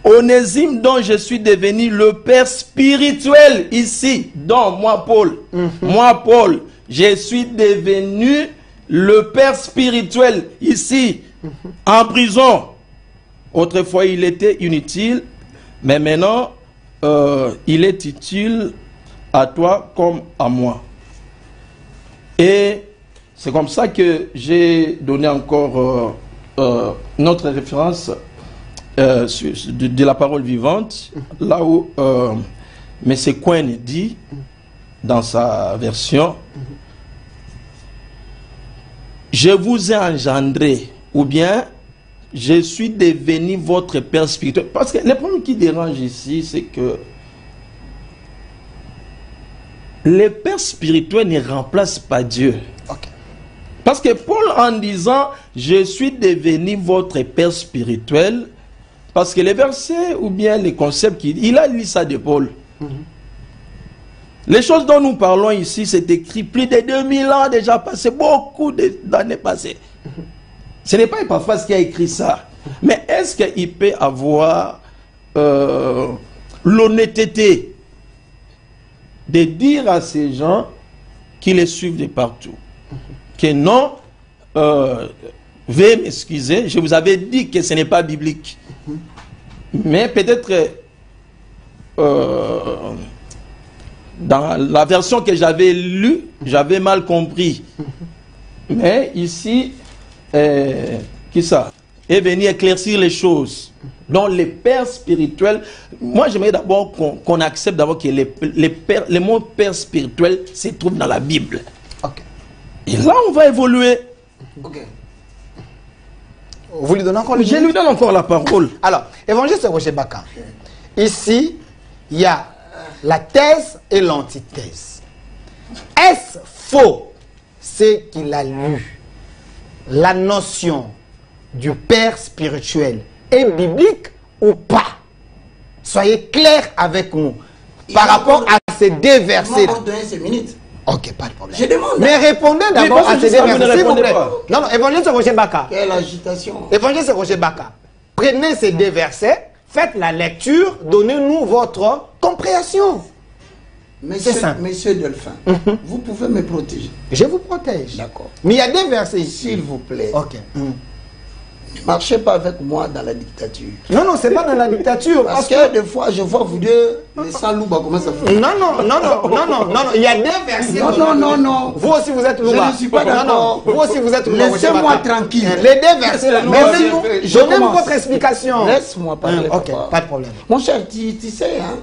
Onésime, dont je suis devenu le père spirituel ici, dont moi Paul, je suis devenu le père spirituel ici, en prison. Autrefois, il était inutile, mais maintenant, il est utile à toi comme à moi. Et c'est comme ça que j'ai donné encore notre référence de la parole vivante, là où M. Cohen dit, dans sa version, je vous ai engendré, ou bien je suis devenu votre père spirituel. Parce que le problème qui dérange ici, c'est que le père spirituel ne remplace pas Dieu. Ok. Parce que Paul, en disant je suis devenu votre père spirituel, parce que les versets ou bien les concepts il a lu ça de Paul. Les choses dont nous parlons ici, c'est écrit plus de 2000 ans déjà passé, beaucoup d'années passées. Ce n'est pas Epaphras qui a écrit ça. Mais est-ce qu'il peut avoir l'honnêteté de dire à ces gens qui les suivent de partout que non, veuillez m'excuser, je vous avais dit que ce n'est pas biblique. Mais peut-être dans la version que j'avais lue, j'avais mal compris. Mais ici, qui ça est venu éclaircir les choses. Donc les pères spirituels, moi j'aimerais d'abord qu'on accepte d'abord que les mots père spirituel se trouvent dans la Bible. Ok. Et là on va évoluer. Ok. Vous lui donnez encore le Je lui donne encore la parole. Alors, évangéliste Roger Baka, ici, il y a la thèse et l'antithèse. Est-ce faux ce qu'il a lu? La notion du père spirituel est biblique ou pas? Soyez clairs avec nous par rapport à ces deux versets. Ok, pas de problème. Je demande. Mais répondez d'abord à ces deux versets, s'il vous plaît. Non, non, évangéliste Roger Baka. Quelle agitation. Évangéliste Roger Baka. Prenez ces deux versets, faites la lecture, donnez-nous votre compréhension. Monsieur Delphin, vous pouvez me protéger. Je vous protège. D'accord. Mais il y a des versets ici. S'il vous plaît. Ok. Ne marchez pas avec moi dans la dictature. Non, non, c'est pas dans la dictature. Parce que des fois, je vois vous deux, les salouba, comment ça fait. Non, non, non, non, non, non, non, il y a des versets. Non, non, non, non. Vous aussi, vous êtes louba. Je ne suis pas d'accord. Non, non, vous aussi, vous êtes louba. Laissez-moi tranquille. Les deux versets. Je donne commence. votre explication. Laisse-moi parler. Ok, papa. pas de problème. Mon cher, tu sais, hein,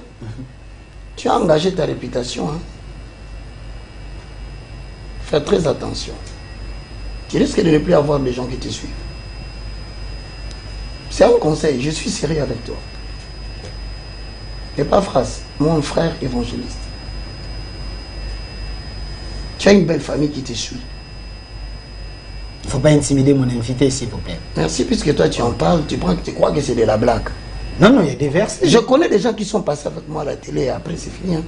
tu as engagé ta réputation. Hein. Fais très attention. Tu risques de ne plus avoir des gens qui te suivent. C'est un conseil, je suis sérieux avec toi. Epaphras, mon frère évangéliste. Tu as une belle famille qui te suit. Il ne faut pas intimider mon invité, s'il vous plaît. Merci, puisque toi tu en parles, tu crois que c'est de la blague. Non, non, il y a des versets. Je connais des gens qui sont passés avec moi à la télé et après c'est fini. Hein.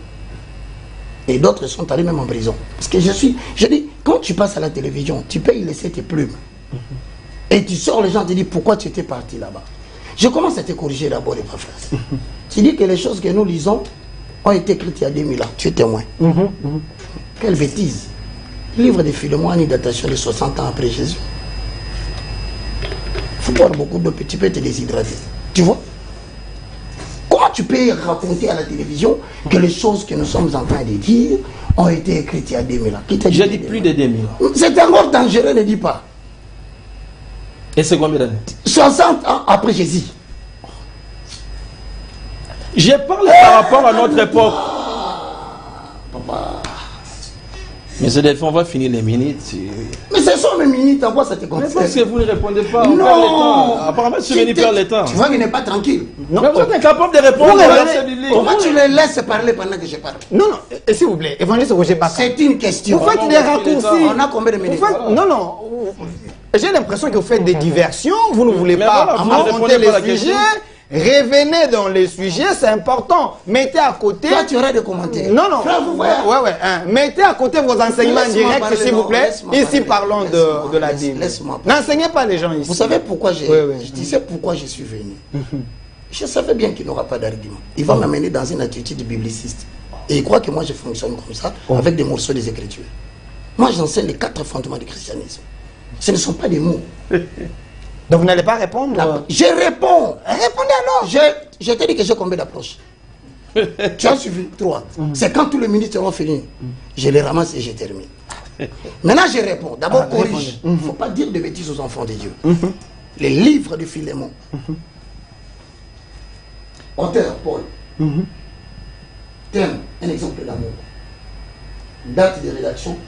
Et d'autres sont allés même en prison. Parce que je dis, quand tu passes à la télévision, tu peux y laisser tes plumes. Et tu sors, les gens te disent pourquoi tu étais parti là-bas. Je commence à te corriger d'abord, les frères. Tu dis que les choses que nous lisons ont été écrites il y a 2000 ans. Tu es témoin. Quelle bêtise. Le livre de Philémon a une datation de 60 ans après Jésus. Il faut boire beaucoup d'eau, tu peux te déshydrater. Tu vois? Comment tu peux raconter à la télévision que les choses que nous sommes en train de dire ont été écrites il y a 2000 ans? J'ai dit plus de 2000 ans. C'est encore dangereux, ne dis pas. Et c'est combien d'années? 60 ans après Jésus. J'ai parlé par rapport à notre époque. Papa. Mais c'est des fois, on va finir les minutes. Mais ce sont mes minutes, en quoi ça te concerne? Mais parce que vous ne répondez pas, on non. perd le temps. Apparemment, tu venu perdre le temps. Tu vois qu'il n'est pas tranquille. Non. Mais vous êtes incapable de répondre à verset biblique. Comment tu le laisses parler pendant que je parle? Non, non, s'il vous plaît, évangéliste Roger Baka. C'est une question. Vous faites des raccourcis. On a combien de minutes? Non, non. J'ai l'impression que vous faites des diversions, vous ne voulez Mais pas voilà, affronter les question. sujets. Revenez dans les sujets, c'est important. Mettez à côté. Toi, tu aurais des commentaires. Non, non. Frère, vous voyez. Ouais. Mettez à côté vos enseignements Laisse-moi directs, parler, s'il non, vous plaît. laisse-moi Ici, parler. parlons de la Bible. Laisse-moi parler. N'enseignez pas les gens ici. Vous savez pourquoi Oui. je disais pourquoi je suis venu. Je savais bien qu'il n'aura pas d'argument. Il va m'amener dans une attitude bibliciste. Et il croit que moi, je fonctionne comme ça, avec des morceaux des Écritures. Moi, j'enseigne les 4 fondements du christianisme. Ce ne sont pas des mots. Donc vous n'allez pas répondre? Je réponds. Répondez alors. Je t'ai dit que j'ai combien d'approches? Tu as suivi 3. C'est quand tous les minutes seront finis. Je les ramasse et je termine. Maintenant, je réponds. D'abord, corrige. Il ne faut pas dire de bêtises aux enfants de Dieu. Les livres de Philémon. Auteur, Paul. Thème, un exemple d'amour. Date de rédaction,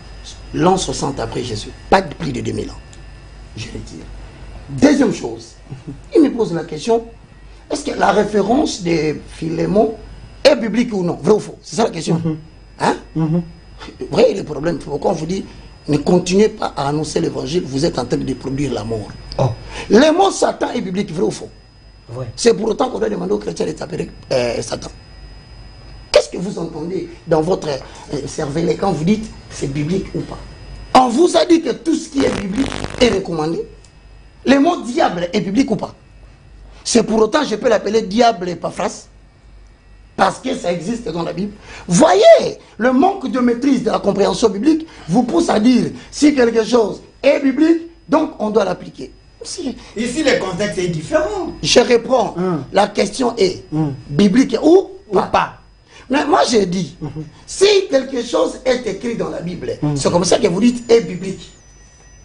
l'an 60 après Jésus. Pas de plus de 2000 ans. Je retire. Deuxième chose, il me pose la question, est-ce que la référence de Philémon est biblique ou non? Vrai ou faux? C'est ça la question. Hein? Vous voyez le problème, pourquoi on vous dit, ne continuez pas à annoncer l'évangile, vous êtes en train de produire la mort. Le mot Satan est biblique, vrai ou faux? C'est pour autant qu'on doit demander aux chrétiens de taper Satan. Qu'est-ce que vous entendez dans votre cerveau quand vous dites c'est biblique ou pas? On vous a dit que tout ce qui est biblique est recommandé. Le mot diable est biblique ou pas? C'est pour autant je peux l'appeler diable et pas phrase. Parce que ça existe dans la Bible. Voyez, le manque de maîtrise de la compréhension biblique vous pousse à dire si quelque chose est biblique, donc on doit l'appliquer. Ici, le contexte est différent. Je réponds. La question est biblique ou pas? Mais moi j'ai dit, si quelque chose est écrit dans la Bible, c'est comme ça que vous dites est biblique.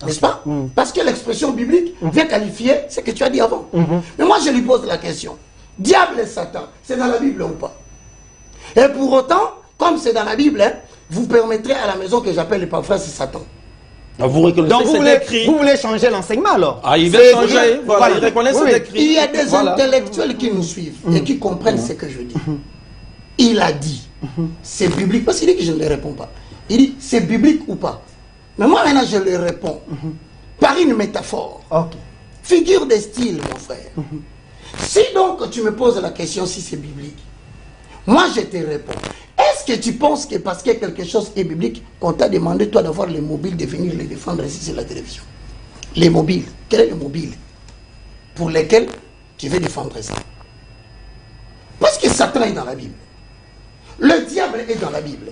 N'est-ce pas? Parce que l'expression biblique vient qualifier ce que tu as dit avant. Mais moi je lui pose la question. Diable et Satan, c'est dans la Bible ou pas? Et pour autant, comme c'est dans la Bible, vous permettrez à la maison que j'appelle les paraphrase Satan. Vous reconnaissez Donc vous voulez changer l'enseignement alors? Ah, il veut changer, voilà, il reconnaît cet écrit. Il y a des intellectuels qui nous suivent et qui comprennent ce que je dis. Il a dit, c'est biblique, parce qu'il dit que je ne lui réponds pas. Il dit, c'est biblique ou pas? Mais moi maintenant je lui réponds par une métaphore. Figure de style, mon frère. Si donc tu me poses la question si c'est biblique, moi je te réponds. Est-ce que tu penses que parce que quelque chose est biblique, qu'on t'a demandé toi d'avoir les mobiles, de venir les défendre ici sur la télévision? Les mobiles, quel est le mobile pour lesquels tu veux défendre ça? Parce que Satan est dans la Bible. Le diable est dans la Bible.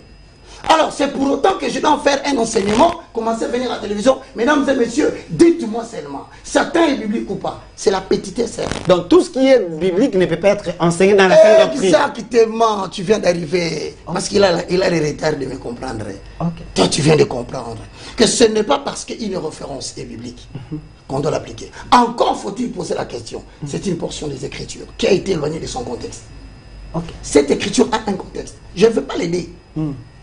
Alors, c'est pour autant que je dois en faire un enseignement, commencer à venir à la télévision. Mesdames et messieurs, dites-moi seulement, Satan est biblique ou pas? C'est la petitesse. Donc, tout ce qui est biblique ne peut pas être enseigné dans la sainte doctrine. Exactement, tu viens d'arriver. Parce qu'il a le retard de me comprendre. Toi, tu viens de comprendre que ce n'est pas parce qu'une référence est biblique qu'on doit l'appliquer. Encore faut-il poser la question. C'est une portion des Écritures qui a été éloignée de son contexte. Cette écriture a un contexte. Je ne veux pas l'aider.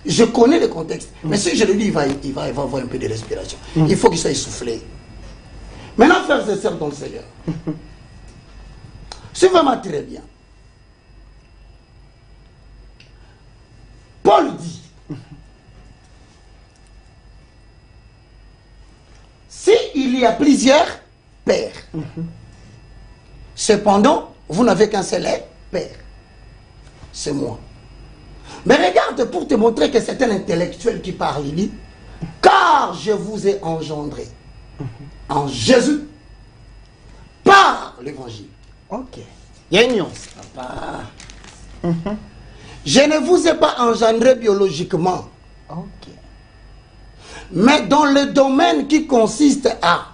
Je connais le contexte. Mais si je le dis, il va avoir un peu de respiration. Il faut qu'il soit essoufflé. Maintenant, frères et sœurs dans le Seigneur, c'est vraiment très bien. Paul dit, s'il y a plusieurs pères, cependant, vous n'avez qu'un seul père. C'est moi. Mais regarde pour te montrer que c'est un intellectuel qui parle, il dit, car je vous ai engendré en Jésus par l'évangile. Ok. Il y a une nuance. Papa. Je ne vous ai pas engendré biologiquement. Ok. Mais dans le domaine qui consiste à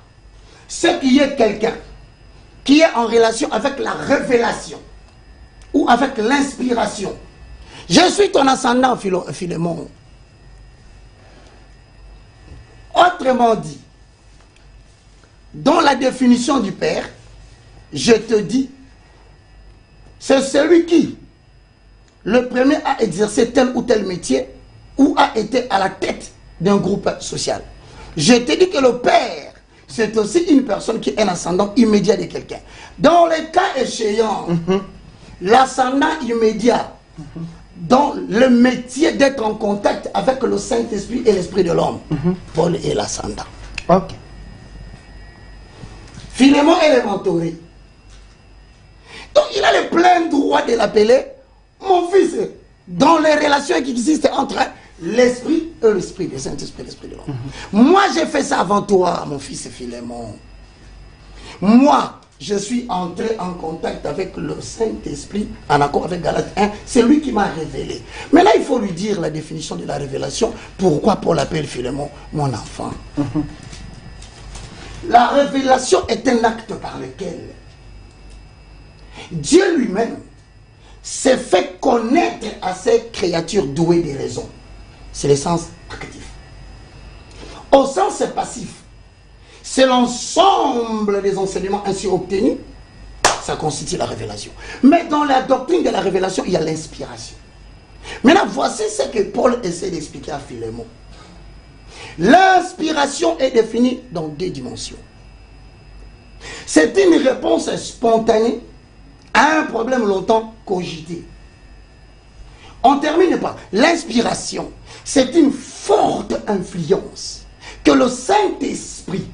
ce qu'il y ait quelqu'un qui est en relation avec la révélation ou avec l'inspiration. Je suis ton ascendant, Philémon. Autrement dit, dans la définition du Père, je te dis, c'est celui qui, le premier a exercé tel ou tel métier ou a été à la tête d'un groupe social. Je te dis que le Père, c'est aussi une personne qui est un ascendant immédiat de quelqu'un. Dans les cas échéants, l'ascendant immédiat, dans le métier d'être en contact avec le Saint-Esprit et l'Esprit de l'homme, Paul est l'ascendant. Ok. Philémon est le mentoré. Donc il a le plein droit de l'appeler mon fils, dans les relations qui existent entre l'Esprit et l'Esprit, le Saint-Esprit et l'Esprit de l'homme. Moi, j'ai fait ça avant toi, mon fils Philémon. Moi, je suis entré en contact avec le Saint-Esprit, en accord avec Galates 1, c'est lui qui m'a révélé. Mais là, il faut lui dire la définition de la révélation, pourquoi Paul appelle Philémon mon enfant. La révélation est un acte par lequel Dieu lui-même s'est fait connaître à ces créatures douées de raison. C'est le sens actif. Au sens passif, c'est l'ensemble des enseignements ainsi obtenus, ça constitue la révélation. Mais dans la doctrine de la révélation, il y a l'inspiration. Maintenant, voici ce que Paul essaie d'expliquer à Philémon. L'inspiration est définie dans 2 dimensions. C'est une réponse spontanée à un problème longtemps cogité. On termine par l'inspiration. C'est une forte influence que le Saint-Esprit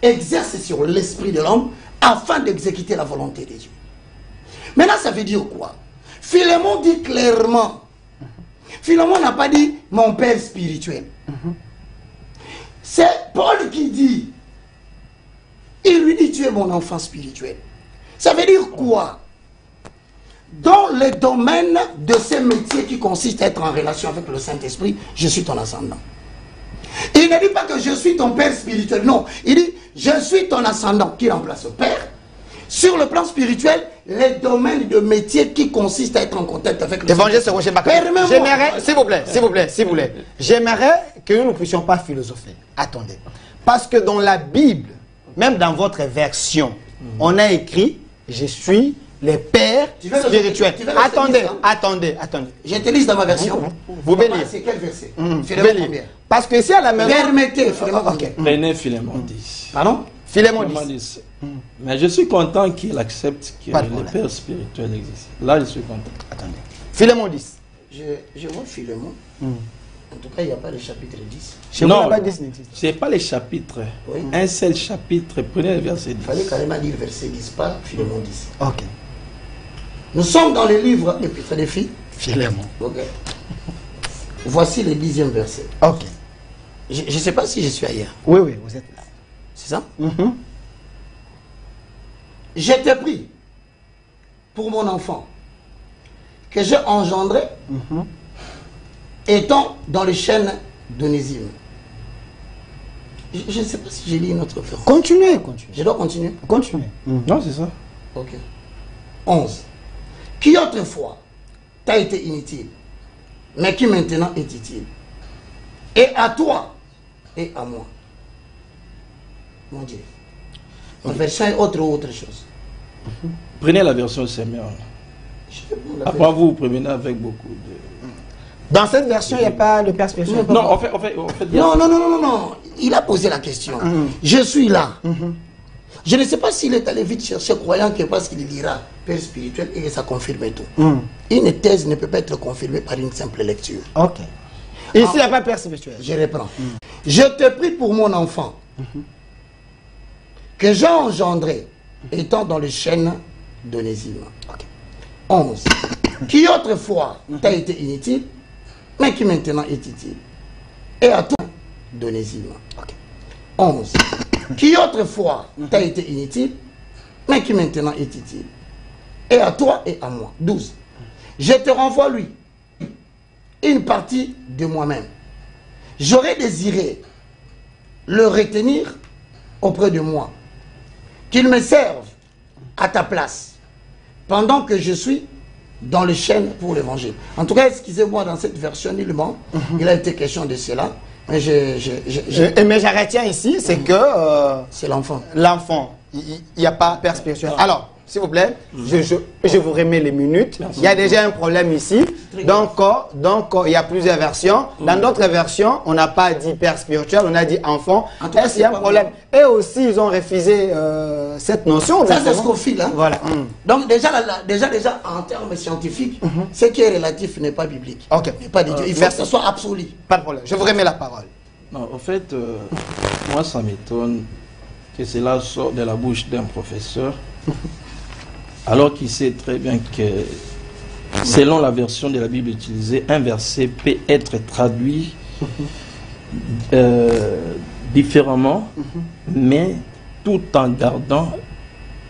exerce sur l'esprit de l'homme afin d'exécuter la volonté de Dieu. Maintenant, ça veut dire quoi? Philémon dit clairement. Philémon n'a pas dit mon père spirituel. C'est Paul qui dit. Il lui dit tu es mon enfant spirituel. Ça veut dire quoi? Dans le domaine de ce métier qui consiste à être en relation avec le Saint-Esprit, je suis ton ascendant. Il ne dit pas que je suis ton père spirituel, non. Il dit, je suis ton ascendant qui remplace le père. Sur le plan spirituel, les domaines de métier qui consistent à être en contact avec le Saint-Esprit. J'aimerais, s'il vous plaît, j'aimerais que nous ne puissions pas philosopher. Attendez. Parce que dans la Bible, même dans votre version, on a écrit, je suis les pères spirituels. Attendez. Je te lis dans ma version. Vous pouvez lire. C'est quel verset? Parce que si à la maison... Permettez, Philémon. Prenez Philémon 10. Pardon? Philémon 10. Mais je suis content qu'il accepte que les pères spirituels existent. Là, je suis content. Attendez. Philémon 10. Je vois Philémon. En tout cas, il n'y a pas le chapitre 10. Non, ce n'est pas les chapitres. Oui. Un seul chapitre. Prenez le verset 10. Il fallait carrément dire verset 10, pas Philémon 10. Ok. Nous sommes dans le livre Épître des filles. Philémon. Ok. Voici le 10e verset. Ok. Je ne sais pas si je suis ailleurs. Oui, vous êtes là. C'est ça? Je t'ai pris pour mon enfant que j'ai engendré étant dans les chaînes d'Onésime. Je ne sais pas si j'ai lu une autre version. Continuez. Je dois continuer? Continuez. Non, c'est ça. Ok. 11. Qui autrefois t'a été inutile, mais qui maintenant est utile. Et à toi et à moi. Mon Dieu. Ma version est autre chose. Prenez la version Seigneur. Après vous prenez avec beaucoup de... Dans cette version, il n'y a pas de perspective. Non, en fait... Non. Il a posé la question. Je suis là. Je ne sais pas s'il est allé vite chercher, croyant que parce qu'il lira Père spirituel et ça confirme tout. Une thèse ne peut pas être confirmée par une simple lecture. Ok. Et s'il n'y a pas Père spirituel? Je reprends. Je te prie pour mon enfant que j'ai engendré étant dans les chaînes d'Onésime. 11. qui autrefois t'a été inutile, mais qui maintenant est utile. Et à toi, d'Onésime. 11. Qui autrefois t'a été inutile, mais qui maintenant est utile. Et à toi et à moi. 12. Je te renvoie lui, une partie de moi-même. J'aurais désiré le retenir auprès de moi, qu'il me serve à ta place, pendant que je suis dans le chêne pour l'évangile. En tout cas, excusez-moi, dans cette version nullement, il a été question de cela. Mais mais je retiens ici, c'est que... c'est l'enfant. L'enfant, il n'y a pas père spirituel. Alors, s'il vous plaît, je vous remets les minutes. Il y a déjà un problème ici. Donc, il y a plusieurs versions. Dans d'autres versions, on n'a pas dit père spirituel, on a dit enfant. Est-ce qu'il y a un problème? Et aussi, ils ont refusé cette notion. Ça, c'est ce qu'on file. Hein? Voilà. Donc, déjà, en termes scientifiques, ce qui est relatif n'est pas biblique. Ok. N'est pas de Dieu. Il faut que ce soit absolu. Pas de problème. Je vous remets la parole. Non, en fait, moi, ça m'étonne que cela sorte de la bouche d'un professeur. Alors qu'il sait très bien que, selon la version de la Bible utilisée, un verset peut être traduit différemment, mais tout en gardant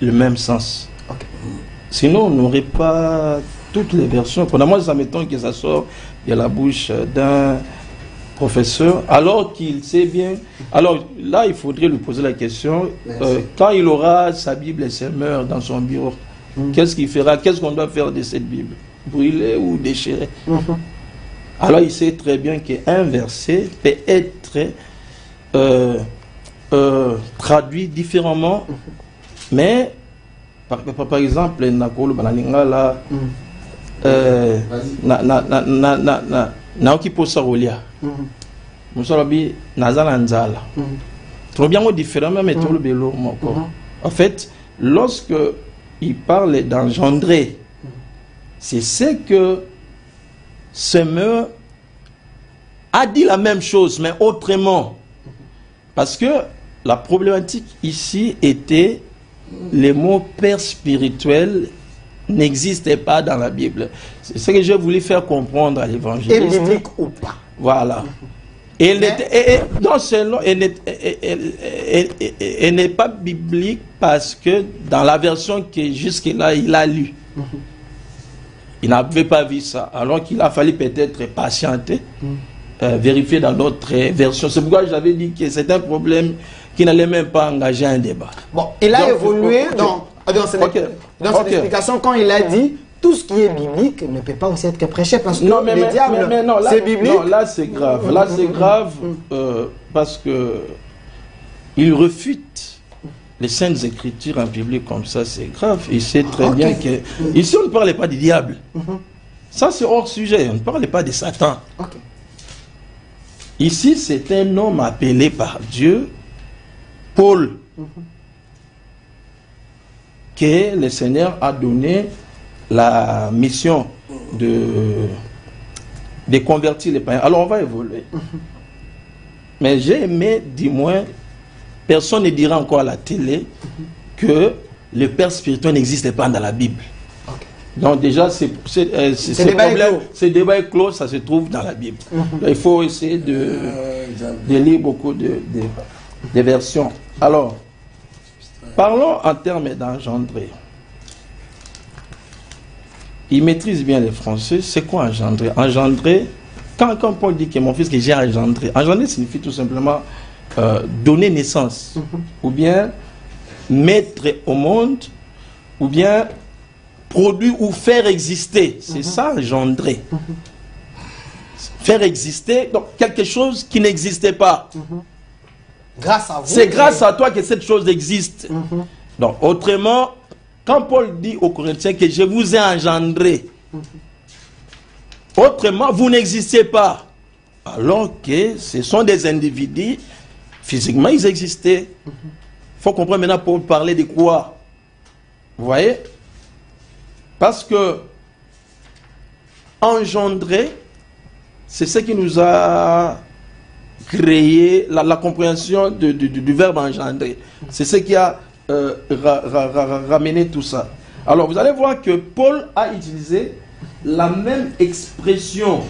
le même sens. Okay. Sinon, on n'aurait pas toutes les versions. Pour moi, ça m'étonne que ça sorte de la bouche d'un professeur, alors qu'il sait bien. Alors là, il faudrait lui poser la question, quand il aura sa Bible et ses mœurs dans son bureau, qu'est-ce qu'il fera? Qu'est-ce qu'on doit faire de cette Bible? Brûler ou déchirer? Alors il sait très bien qu'un verset peut être traduit différemment, mais par exemple, Nakolo Banalinga là, Naoki Posarolia, Moussalabi Nazalanzala. Trop bien différemment, mais tout le bélo. En fait, lorsque il parle d'engendrer, c'est ce que Semeur a dit la même chose, mais autrement. Parce que la problématique ici était les mots père spirituel n'existaient pas dans la Bible. C'est ce que j'ai voulu faire comprendre à l'évangéliste. Et biblique ou pas. Voilà. Et non seulement elle n'est pas biblique parce que dans la version que jusque-là il a lue, il n'avait pas vu ça. Alors qu'il a fallu peut-être patienter, vérifier dans d'autres versions. C'est pourquoi j'avais dit que c'est un problème qui n'allait même pas engager un débat. Bon, il a évolué dans cette explication quand il a dit tout ce qui est biblique ne peut pas aussi être prêché parce que non, le diable, c'est biblique. Non, là c'est grave. Là c'est grave parce que il refute les saintes écritures en public comme ça, c'est grave. Il sait très bien que ici on ne parlait pas du diable. Ça c'est hors sujet. On ne parlait pas de Satan. Ici c'est un homme appelé par Dieu, Paul, que le Seigneur a donné la mission de convertir les païens. Alors on va évoluer. Mais j'ai aimé, du moins, personne ne dira encore à la télé que le père spirituel n'existe pas dans la Bible. Donc déjà, ce débat est clos, ça se trouve dans la Bible. Il faut essayer de lire beaucoup de versions. Alors, parlons en termes d'engendrer. Il maîtrise bien les Français. C'est quoi engendrer? Engendrer, quand Paul dit que mon fils que j'ai engendré, engendrer signifie tout simplement donner naissance, ou bien mettre au monde, ou bien produire ou faire exister. C'est ça engendrer. Faire exister donc quelque chose qui n'existait pas. Grâce à vous. C'est grâce à toi que cette chose existe. Donc autrement, quand Paul dit aux Corinthiens que je vous ai engendré, autrement, vous n'existez pas. Alors que ce sont des individus, physiquement, ils existaient. Il faut comprendre maintenant pour parler de quoi. Vous voyez? Parce que engendrer, c'est ce qui nous a créé la compréhension du verbe engendrer. C'est ce qui a ramené tout ça. Alors vous allez voir que Paul a utilisé la même expression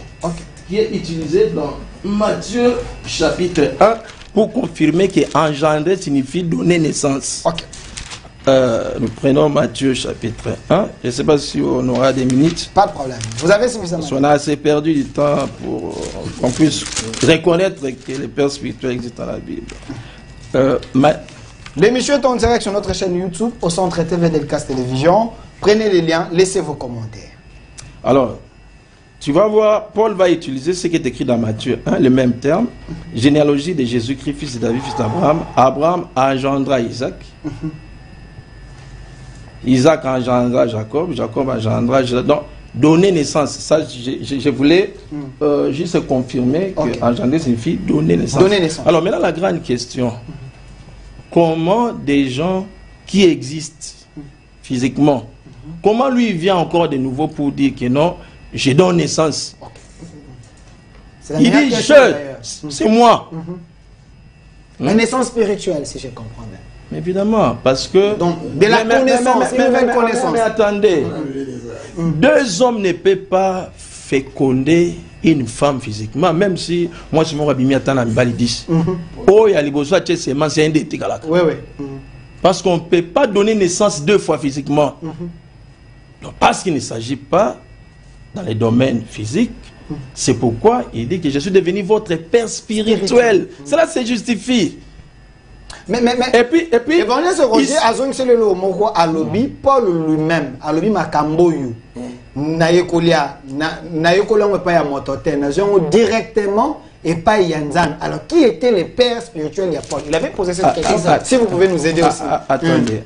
qui est utilisée dans Matthieu chapitre 1 pour confirmer que engendrer signifie donner naissance. Nous prenons Matthieu chapitre 1. Je ne sais pas si on aura des minutes. Pas de problème. Vous avez suffisamment. On a assez perdu du temps pour qu'on puisse reconnaître que les pères spirituels existent dans la Bible. L'émission est en direct sur notre chaîne YouTube, au centre TV d'Elcas Télévision. Prenez les liens, laissez vos commentaires. Alors, tu vas voir, Paul va utiliser ce qui est écrit dans Matthieu 1, le même terme. Généalogie de Jésus-Christ, fils de David, fils d'Abraham. Abraham engendra Isaac. Isaac engendra Jacob. Jacob engendra... Donc, donner naissance. Ça, je voulais juste confirmer que engendrer signifie donner naissance. Donner naissance. Alors, maintenant, la grande question. Comment des gens qui existent physiquement, comment lui il vient encore de nouveau pour dire que non, je donne naissance. Il dit c'est moi. La naissance spirituelle, si je comprends bien. Mais évidemment, parce que... Donc, de la connaissance, une nouvelle connaissance. Mais attendez, deux hommes ne peuvent pas féconder une femme physiquement, même si moi je m'aurais mis à temps à Mbali 10. Oh, il y a les besoins de c'est un dété. Oui, oui. Parce qu'on ne peut pas donner naissance deux fois physiquement. Donc, parce qu'il ne s'agit pas dans les domaines physiques, c'est pourquoi il dit que je suis devenu votre père spirituel. Cela se justifie. Et puis, Paul lui-même, alobi makamboyu, directement et pas Yanzan. Alors, qui était le père spirituel de Paul? Il avait posé cette question. Si vous pouvez nous aider aussi. Attendez.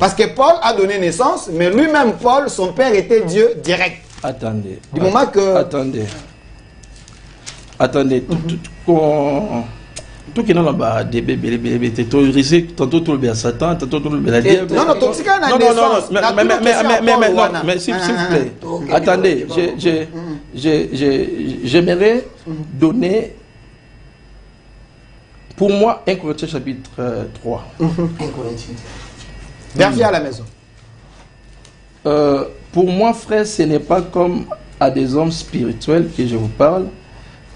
Parce que Paul a donné naissance, mais lui-même, Paul, son père était Dieu direct. Attendez. Du moment que... Attendez. Tout qui est dans la des bébés, tantôt tout le bien Satan, tantôt tout le bien diable. Non, mais s'il vous plaît, attendez, j'aimerais donner pour moi 1 Corinthiens chapitre 3. 1 Corinthiens. Vérifiez à la maison. Pour moi, frère, ce n'est pas comme à des hommes spirituels que je vous parle,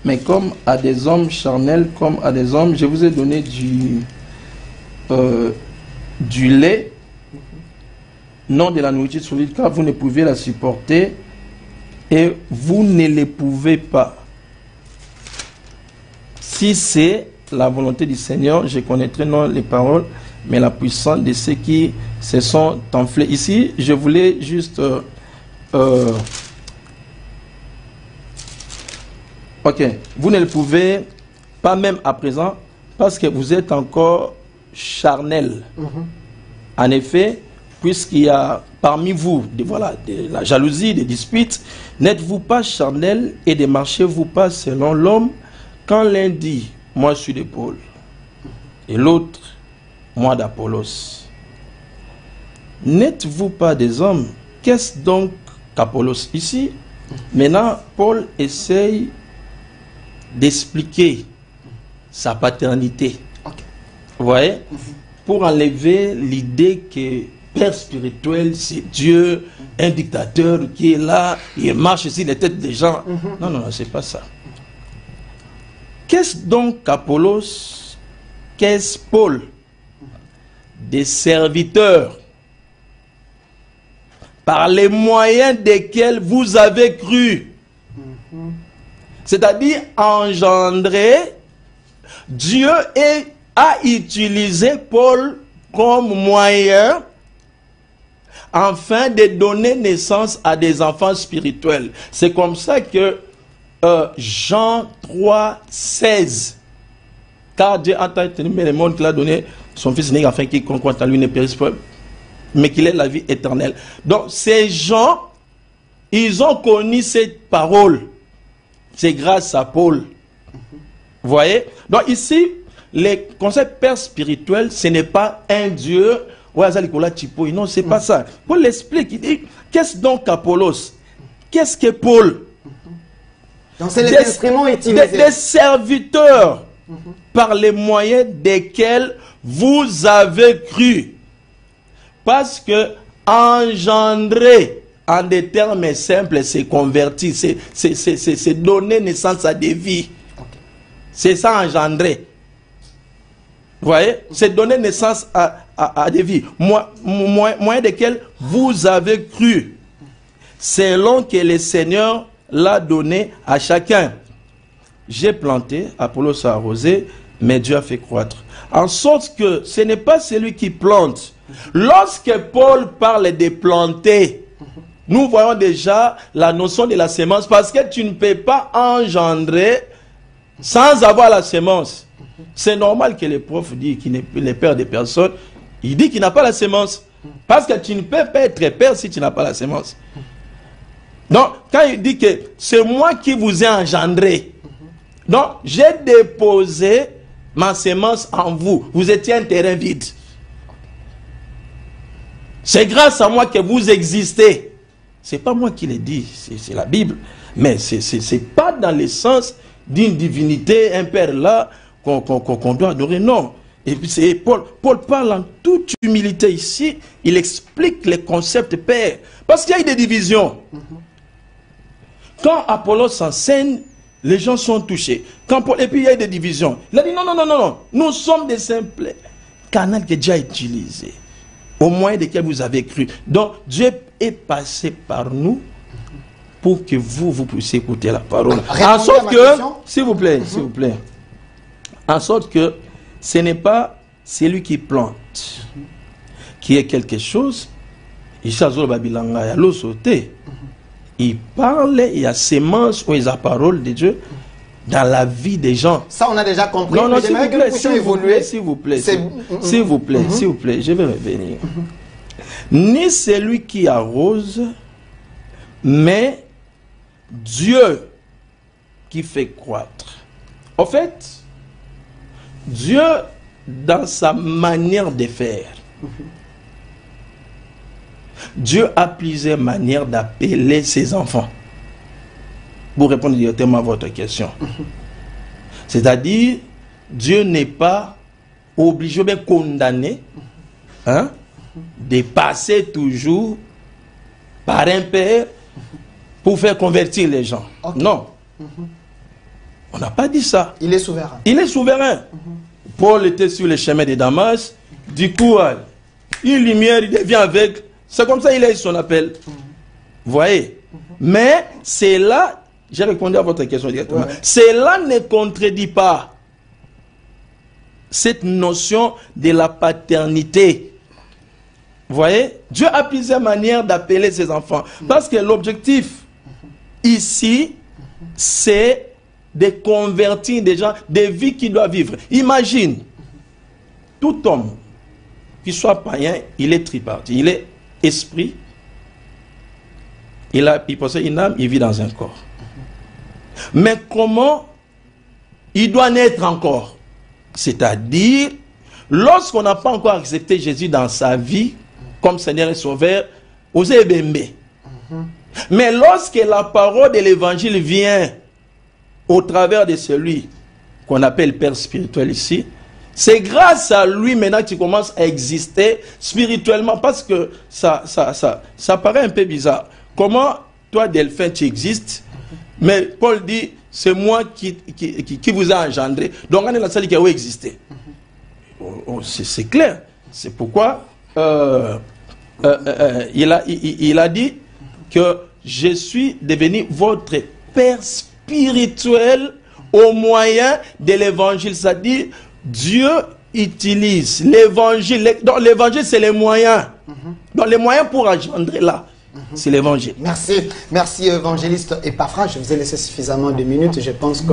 mais comme à des hommes charnels, comme à des hommes, je vous ai donné du lait, non de la nourriture solide, car vous ne pouvez la supporter et vous ne le pouvez pas. Si c'est la volonté du Seigneur, je connaîtrai non les paroles, mais la puissance de ceux qui se sont enflés. Ici, je voulais juste... Ok, vous ne le pouvez pas même à présent parce que vous êtes encore charnel. En effet, puisqu'il y a parmi vous de la jalousie, des disputes, n'êtes-vous pas charnel et ne marchez-vous pas selon l'homme quand l'un dit « moi je suis de Paul » et l'autre « moi d'Apollos ». N'êtes-vous pas des hommes? Qu'est-ce donc qu'Apollos ici? Maintenant, Paul essaye d'expliquer sa paternité. Vous voyez? Pour enlever l'idée que père spirituel, c'est Dieu, un dictateur qui est là, il marche sur les têtes des gens. Non, c'est pas ça. Qu'est-ce donc qu'Apollos? Qu'est-ce Paul? Des serviteurs par les moyens desquels vous avez cru. C'est-à-dire engendrer, Dieu a utilisé Paul comme moyen afin de donner naissance à des enfants spirituels. C'est comme ça que Jean 3, 16, car Dieu a tant aimé le monde qu'il a donné son Fils unique afin qu'il croit en lui ne périsse pas, mais qu'il ait la vie éternelle. Donc ces gens, ils ont connu cette parole. C'est grâce à Paul. Vous voyez? Donc ici, le concept père spirituel, ce n'est pas un Dieu. Non, c'est pas ça. Paul l'explique. Il dit, qu'est-ce donc Apollos? Qu'est-ce que Paul? Donc c'est les instruments utilisés. Des serviteurs par les moyens desquels vous avez cru. Parce que engendrer en des termes simples, c'est convertir, c'est donner naissance à des vies. C'est ça engendrer. Vous voyez? C'est donner naissance à des vies. Moyen desquels vous avez cru. Selon que le Seigneur l'a donné à chacun. J'ai planté, Apollos a arrosé, mais Dieu a fait croître. En sorte que ce n'est pas celui qui plante. Lorsque Paul parle de planter, nous voyons déjà la notion de la semence, parce que tu ne peux pas engendrer sans avoir la semence. C'est normal que le prof dit qu'il n'est le père de personne. Il dit qu'il n'a pas la semence. Parce que tu ne peux pas être père si tu n'as pas la semence. Donc, quand il dit que c'est moi qui vous ai engendré, donc j'ai déposé ma semence en vous. Vous étiez un terrain vide. C'est grâce à moi que vous existez. C'est pas moi qui l'ai dit, c'est la Bible. Mais c'est pas dans le sens d'une divinité, un père là, qu'on doit adorer. Non. Et puis Paul parle en toute humilité ici. Il explique les concepts père. Parce qu'il y a eu des divisions. Quand Apollos enseigne, les gens sont touchés. Et puis il y a eu des divisions. Il a dit non. Nous sommes des simples canaux que Dieu a utilisés. Au moyen desquels vous avez cru. Donc Dieu est passé par nous pour que vous puissiez écouter la parole. En sorte que, s'il vous plaît, en sorte que ce n'est pas celui qui plante qui est quelque chose. Il parle, il y a semence ou il y a parole de Dieu dans la vie des gens. Ça, on a déjà compris. Non, s'il vous plaît, s'il vous plaît, je vais revenir. Ni celui qui arrose, mais Dieu qui fait croître. En fait, Dieu, dans sa manière de faire, Dieu a plusieurs manières d'appeler ses enfants. Pour répondre directement à votre question. C'est-à-dire, Dieu n'est pas obligé, bien condamné, de passer toujours par un père pour faire convertir les gens. Okay. Non. On n'a pas dit ça. Il est souverain. Il est souverain. Paul était sur le chemin de Damas. Du coup, une lumière, il devient aveugle. C'est comme ça qu'il a eu son appel. Vous voyez? Mais c'est là, j'ai répondu à votre question directement. Ouais. Cela ne contredit pas cette notion de la paternité. Vous voyez? Dieu a plusieurs manières d'appeler ses enfants. Parce que l'objectif ici, c'est de convertir des gens, des vies qu'ils doivent vivre. Imagine, tout homme qui soit païen, il est tripartite. Il est esprit, il possède une âme, il vit dans un corps. Mais comment il doit naître encore? C'est-à-dire, lorsqu'on n'a pas encore accepté Jésus dans sa vie, comme Seigneur et Sauveur, osez bembe. Mais lorsque la parole de l'évangile vient au travers de celui qu'on appelle Père spirituel ici, c'est grâce à lui maintenant que tu commences à exister spirituellement, parce que ça paraît un peu bizarre. Comment toi, Delphin, tu existes, mais Paul dit, c'est moi qui vous a engendré. Donc on est la seule qui a existé. C'est clair. C'est pourquoi il a dit que je suis devenu votre Père spirituel au moyen de l'évangile. C'est-à-dire, Dieu utilise l'évangile. Donc l'évangile, c'est les moyens. Donc les moyens pour engendrer là, c'est l'évangile. Merci évangéliste Epaphras. Je vous ai laissé suffisamment de minutes. Je pense que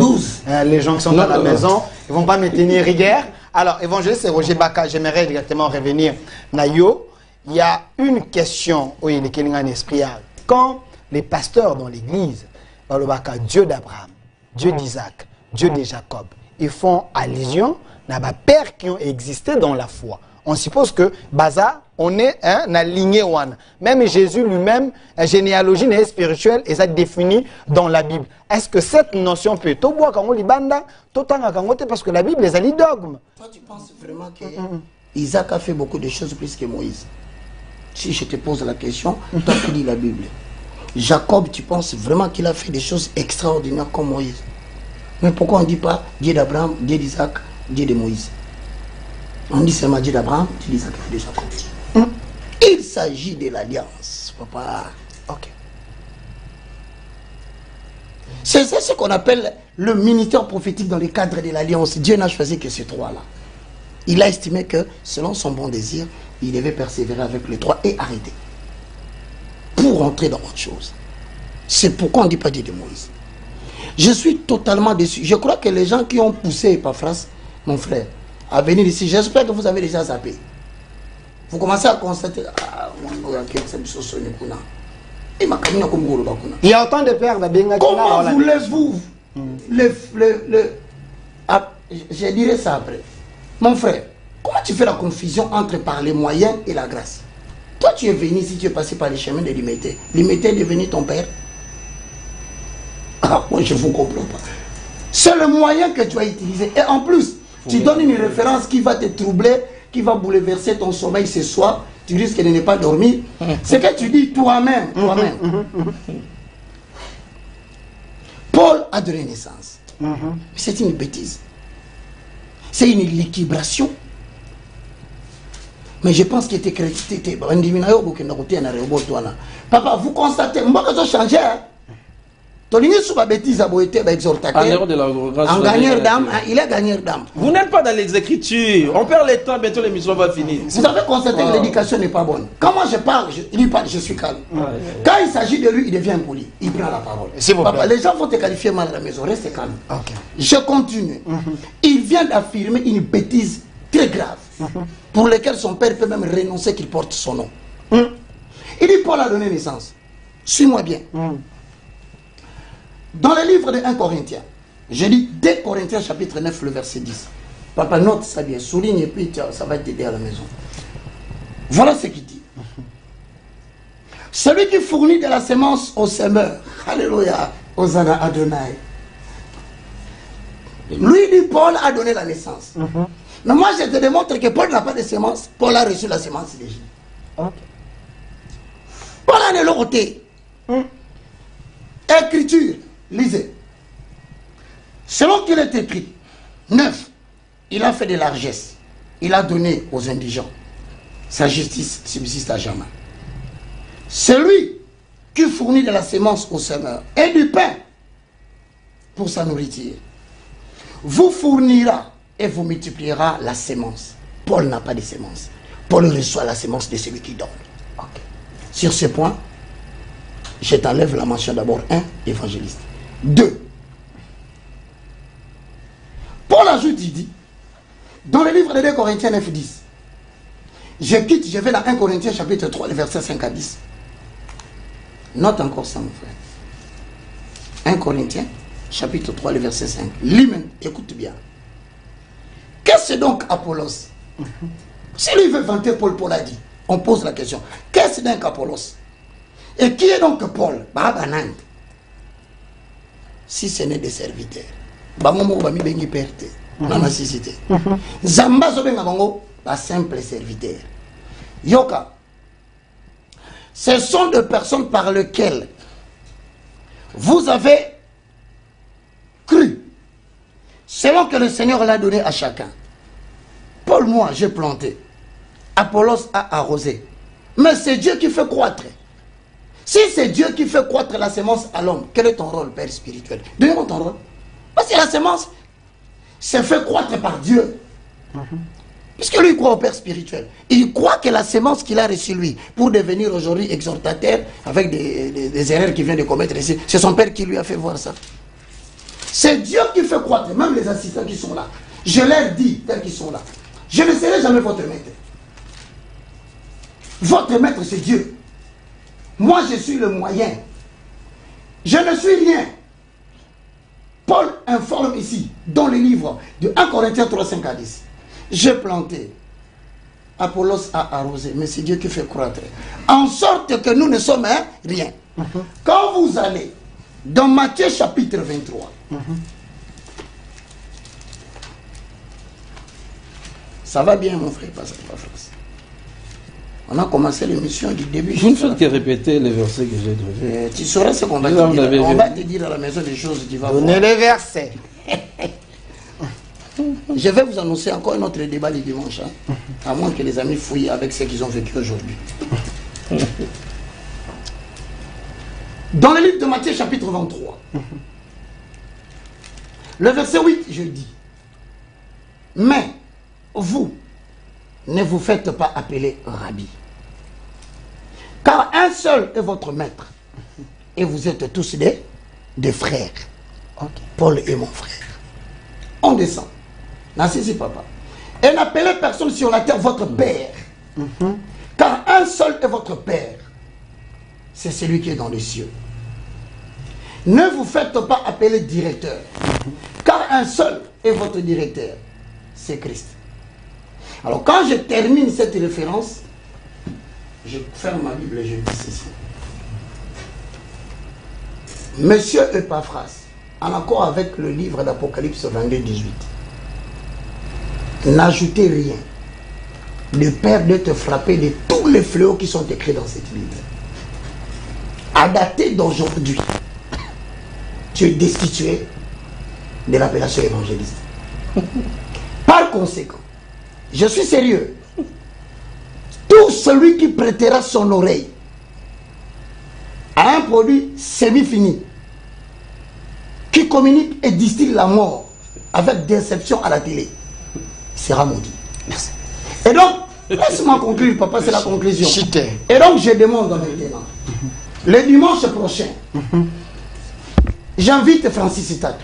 les gens qui sont à la maison, ils ne vont pas me tenir rigueur. Alors, évangéliste Roger Baka, j'aimerais directement revenir. Nayo, il y a une question où il est un esprit. Quand les pasteurs dans l'église, Dieu d'Abraham, Dieu d'Isaac, Dieu de Jacob, ils font allusion à des pères qui ont existé dans la foi. On suppose que Baza, on est un lignée one. Même Jésus lui-même, la généalogie spirituelle, est définie dans la Bible. Est-ce que cette notion peut être parce que la Bible est un dogme? Toi, tu penses vraiment que Isaac a fait beaucoup de choses plus que Moïse? Si je te pose la question, toi tu lis la Bible. Jacob, tu penses vraiment qu'il a fait des choses extraordinaires comme Moïse? Mais pourquoi on ne dit pas Dieu d'Abraham, Dieu d'Isaac, Dieu de Moïse? On dit seulement Dieu d'Abraham, Dieu d'Isaac et de Jacob. Il s'agit de l'alliance, papa. Ok. C'est ce qu'on appelle le ministère prophétique dans le cadre de l'alliance. Dieu n'a choisi que ces trois-là. Il a estimé que, selon son bon désir, il devait persévérer avec les trois et arrêter. Pour entrer dans autre chose. C'est pourquoi on ne dit pas Dieu de Moïse. Je suis totalement déçu. Je crois que les gens qui ont poussé Epaphras, mon frère, à venir ici, j'espère que vous avez déjà zappé. Vous commencez à constater, il y a autant de pères de comment voulez-vous je dirais ça après. Mon frère, comment tu fais la confusion entre par les moyens et la grâce? Toi, tu es venu ici, tu es passé par les chemins de l'imité. L'imité est devenu ton père. Ah, moi, je ne vous comprends pas. C'est le moyen que tu as utilisé. Et en plus, tu donnes une référence qui va te troubler, qui va bouleverser ton sommeil ce soir. Tu risques de ne pas dormir. C'est que tu dis toi-même. Paul a donné naissance. C'est une bêtise. C'est une liquidation. Mais je pense qu'il était crédité. Papa, vous constatez, moi que je change. En gagneur d'âme, il est gagneur d'âme. Vous n'êtes pas dans les Écritures. On perd le temps, bientôt l'émission va finir. Vous avez constaté que l'éducation n'est pas bonne. Quand moi je parle, il parle, je suis calme. Quand il s'agit de lui, il devient impoli. Il prend la parole. Papa, les gens vont te qualifier mal à la maison. Reste calme. Je continue. Il vient d'affirmer une bêtise très grave pour laquelle son père peut même renoncer qu'il porte son nom. Il dit Paul a donné naissance. Suis-moi bien. Dans le livre de 1 Corinthiens, je dis 2 Corinthiens chapitre 9, le verset 10. Papa, note ça bien, souligne et puis ça va t'aider à la maison. Voilà ce qu'il dit. Celui qui fournit de la semence au semeur, alléluia, Hosanna Adonai. Lui dit Paul a donné la naissance. Mais moi je te démontre que Paul n'a pas de semence. Paul a reçu la semence déjà. Paul a de l'autre côté. Écriture. Lisez. Selon qu'il est écrit, 9, il a fait de largesse. Il a donné aux indigents. Sa justice subsiste à jamais. Celui qui fournit de la semence au semeur et du pain pour sa nourriture, vous fournira et vous multipliera la semence. Paul n'a pas de semence. Paul reçoit la semence de celui qui donne. Sur ce point, je t'enlève la mention d'abord 1, évangéliste. 2. Paul ajoute, il dit, dans le livre de 2 Corinthiens 9, 10, je vais dans 1 Corinthiens chapitre 3, le verset 5 à 10. Note encore ça, mon frère. 1 Corinthiens chapitre 3, le verset 5. Lis-même, écoute bien. Qu'est-ce que donc Apollos? Si lui veut vanter Paul, Paul a dit, on pose la question, qu'est-ce donc Apollos? Et qui est donc Paul? Si ce n'est des serviteurs. Zamba simple serviteur. Yoka. Ce sont des personnes par lesquelles vous avez cru. Selon que le Seigneur l'a donné à chacun. Paul, moi, j'ai planté. Apollos a arrosé. Mais c'est Dieu qui fait croître. Si c'est Dieu qui fait croître la semence à l'homme, quel est ton rôle, Père spirituel? Donne-moi ton rôle. Parce que la semence se fait croître par Dieu. Puisque lui croit au Père spirituel. Il croit que la semence qu'il a reçue lui, pour devenir aujourd'hui exhortateur, avec des erreurs qu'il vient de commettre ici, c'est son Père qui lui a fait voir ça. C'est Dieu qui fait croître, même les assistants qui sont là. Je leur dis, tels qu'ils sont là, je ne serai jamais votre maître. Votre maître, c'est Dieu. Moi, je suis le moyen. Je ne suis rien. Paul informe ici, dans le livre de 1 Corinthiens 3, 5 à 10. J'ai planté. Apollos a arrosé. Mais c'est Dieu qui fait croître. En sorte que nous ne sommes rien. Quand vous allez dans Matthieu chapitre 23, ça va bien, mon frère, pas ça, pas France. On a commencé l'émission du début. Vous ne faites que répéter les versets que j'ai donnés. Tu sauras ce qu'on va te dire. On va te dire à la maison des choses que tu vas voir. Donnez les versets. Je vais vous annoncer encore un autre débat le dimanche. Hein, à moins que les amis fouillent avec ce qu'ils ont vécu aujourd'hui. Dans le livre de Matthieu chapitre 23, le verset 8, je dis, mais vous, ne vous faites pas appeler Rabbi, car un seul est votre maître, et vous êtes tous des frères. Okay. Paul est mon frère. On descend. Nassisi papa. Et n'appelez personne sur la terre votre père, car un seul est votre père, c'est celui qui est dans les cieux. Ne vous faites pas appeler directeur, car un seul est votre directeur, c'est Christ. Alors quand je termine cette référence, je ferme ma Bible et je dis ceci. Monsieur Epaphras, en accord avec le livre d'Apocalypse 22, 18, n'ajoutez rien de peur de te frapper de tous les fléaux qui sont écrits dans cette Bible. À dater d'aujourd'hui, tu es destitué de l'appellation évangéliste. Par conséquent, je suis sérieux. Tout celui qui prêtera son oreille à un produit semi-fini, qui communique et distille la mort avec déception à la télé, sera maudit. Merci. Et donc, laisse-moi conclure, papa, c'est la conclusion. Et donc, je demande maintenant, le dimanche prochain, j'invite Francis Itato.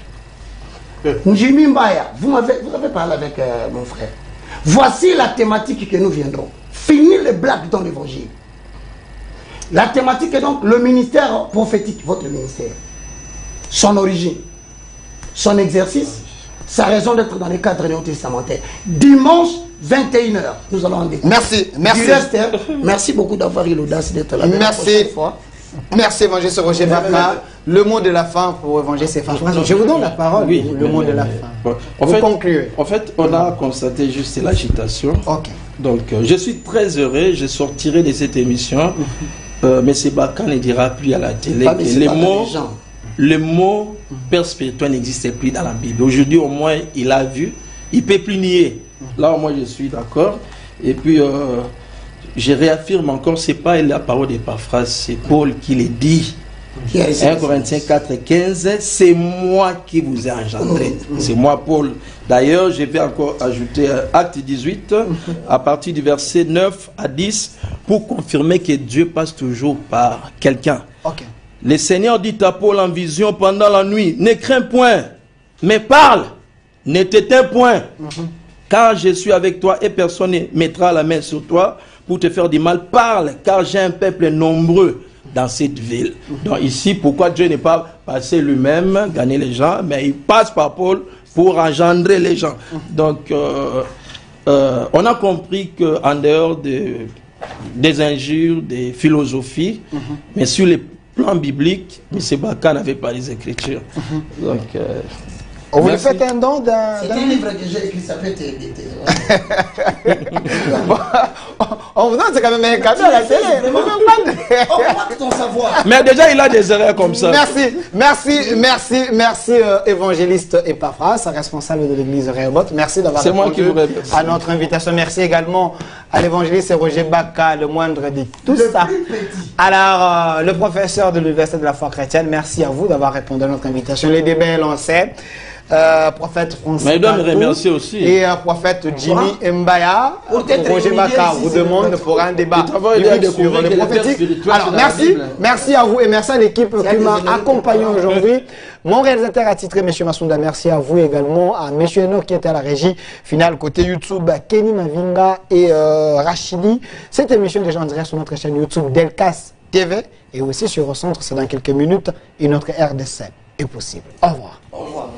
Njimi Mbaya, vous avez parlé avec mon frère. Voici la thématique que nous viendrons. Finir les blagues dans l'évangile. La thématique est donc le ministère prophétique, votre ministère. Son origine, son exercice, sa raison d'être dans les cadres néo-testamentaires. Dimanche 21h, nous allons en découvrir. Merci, merci. Du reste, merci beaucoup d'avoir eu l'audace d'être là. Merci. Merci, évangéliste Roger Baka. Le mot de la fin pour évangéliste François. Je vous donne la parole. Oui, le mot de la fin. Bon, en fait, on a constaté juste l'agitation. Ok. Donc, je suis très heureux. Je sortirai de cette émission. Mais c'est Baka ne dira plus à la télé que le mot père spirituel n'existait plus dans la Bible. Aujourd'hui, au moins, il a vu. Il ne peut plus nier. Là, au moins, je suis d'accord. Et puis, je réaffirme encore, ce n'est pas la parole d'Epaphras, c'est Paul qui le dit. 1 Corinthiens 4,15, c'est moi qui vous ai engendré. C'est moi, Paul. D'ailleurs, je vais encore ajouter Acte 18, à partir du verset 9 à 10, pour confirmer que Dieu passe toujours par quelqu'un. Okay. Le Seigneur dit à Paul en vision pendant la nuit, ne crains point, mais parle, ne t'éteins point, car je suis avec toi et personne ne mettra la main sur toi pour te faire du mal. Parle, car j'ai un peuple nombreux dans cette ville. Donc ici, pourquoi Dieu n'est pas passé lui-même, gagner les gens, mais il passe par Paul pour engendrer les gens. Donc, on a compris qu'en dehors des injures, des philosophies, mais sur les plans bibliques, M. Baka n'avait pas les Écritures. Donc, vous lui faites un don d'un... C'est un livre que j'ai écrit, ça fait On vous donne, c'est quand même un cadeau à la télé. Augmente ton savoir. Mais déjà, il a des erreurs comme ça. Merci, évangéliste Epaphras, responsable de l'église Rehoboth. Merci d'avoir répondu à notre invitation. Merci également à l'évangéliste Roger Baka, le moindre de tout ça. Alors, le professeur de l'Université de la foi chrétienne, merci à vous d'avoir répondu à notre invitation. Les débats est lancé. Prophète François. Mais il doit me remercier aussi. Et prophète Jimmy Mbaya, Roger Baka vous demande pour un débat sur le prophétique. Alors merci à vous et merci à l'équipe qui m'a accompagné aujourd'hui. Mon réalisateur attitré, M. Massounda, merci à vous également, à M. Enoch qui était à la régie finale côté YouTube, Kenny Mavinga et Rachidi. Cette émission est déjà en direct sur notre chaîne YouTube Delcas TV et aussi sur Recentre, c'est dans quelques minutes, et notre RDC est possible. Au revoir. Au revoir.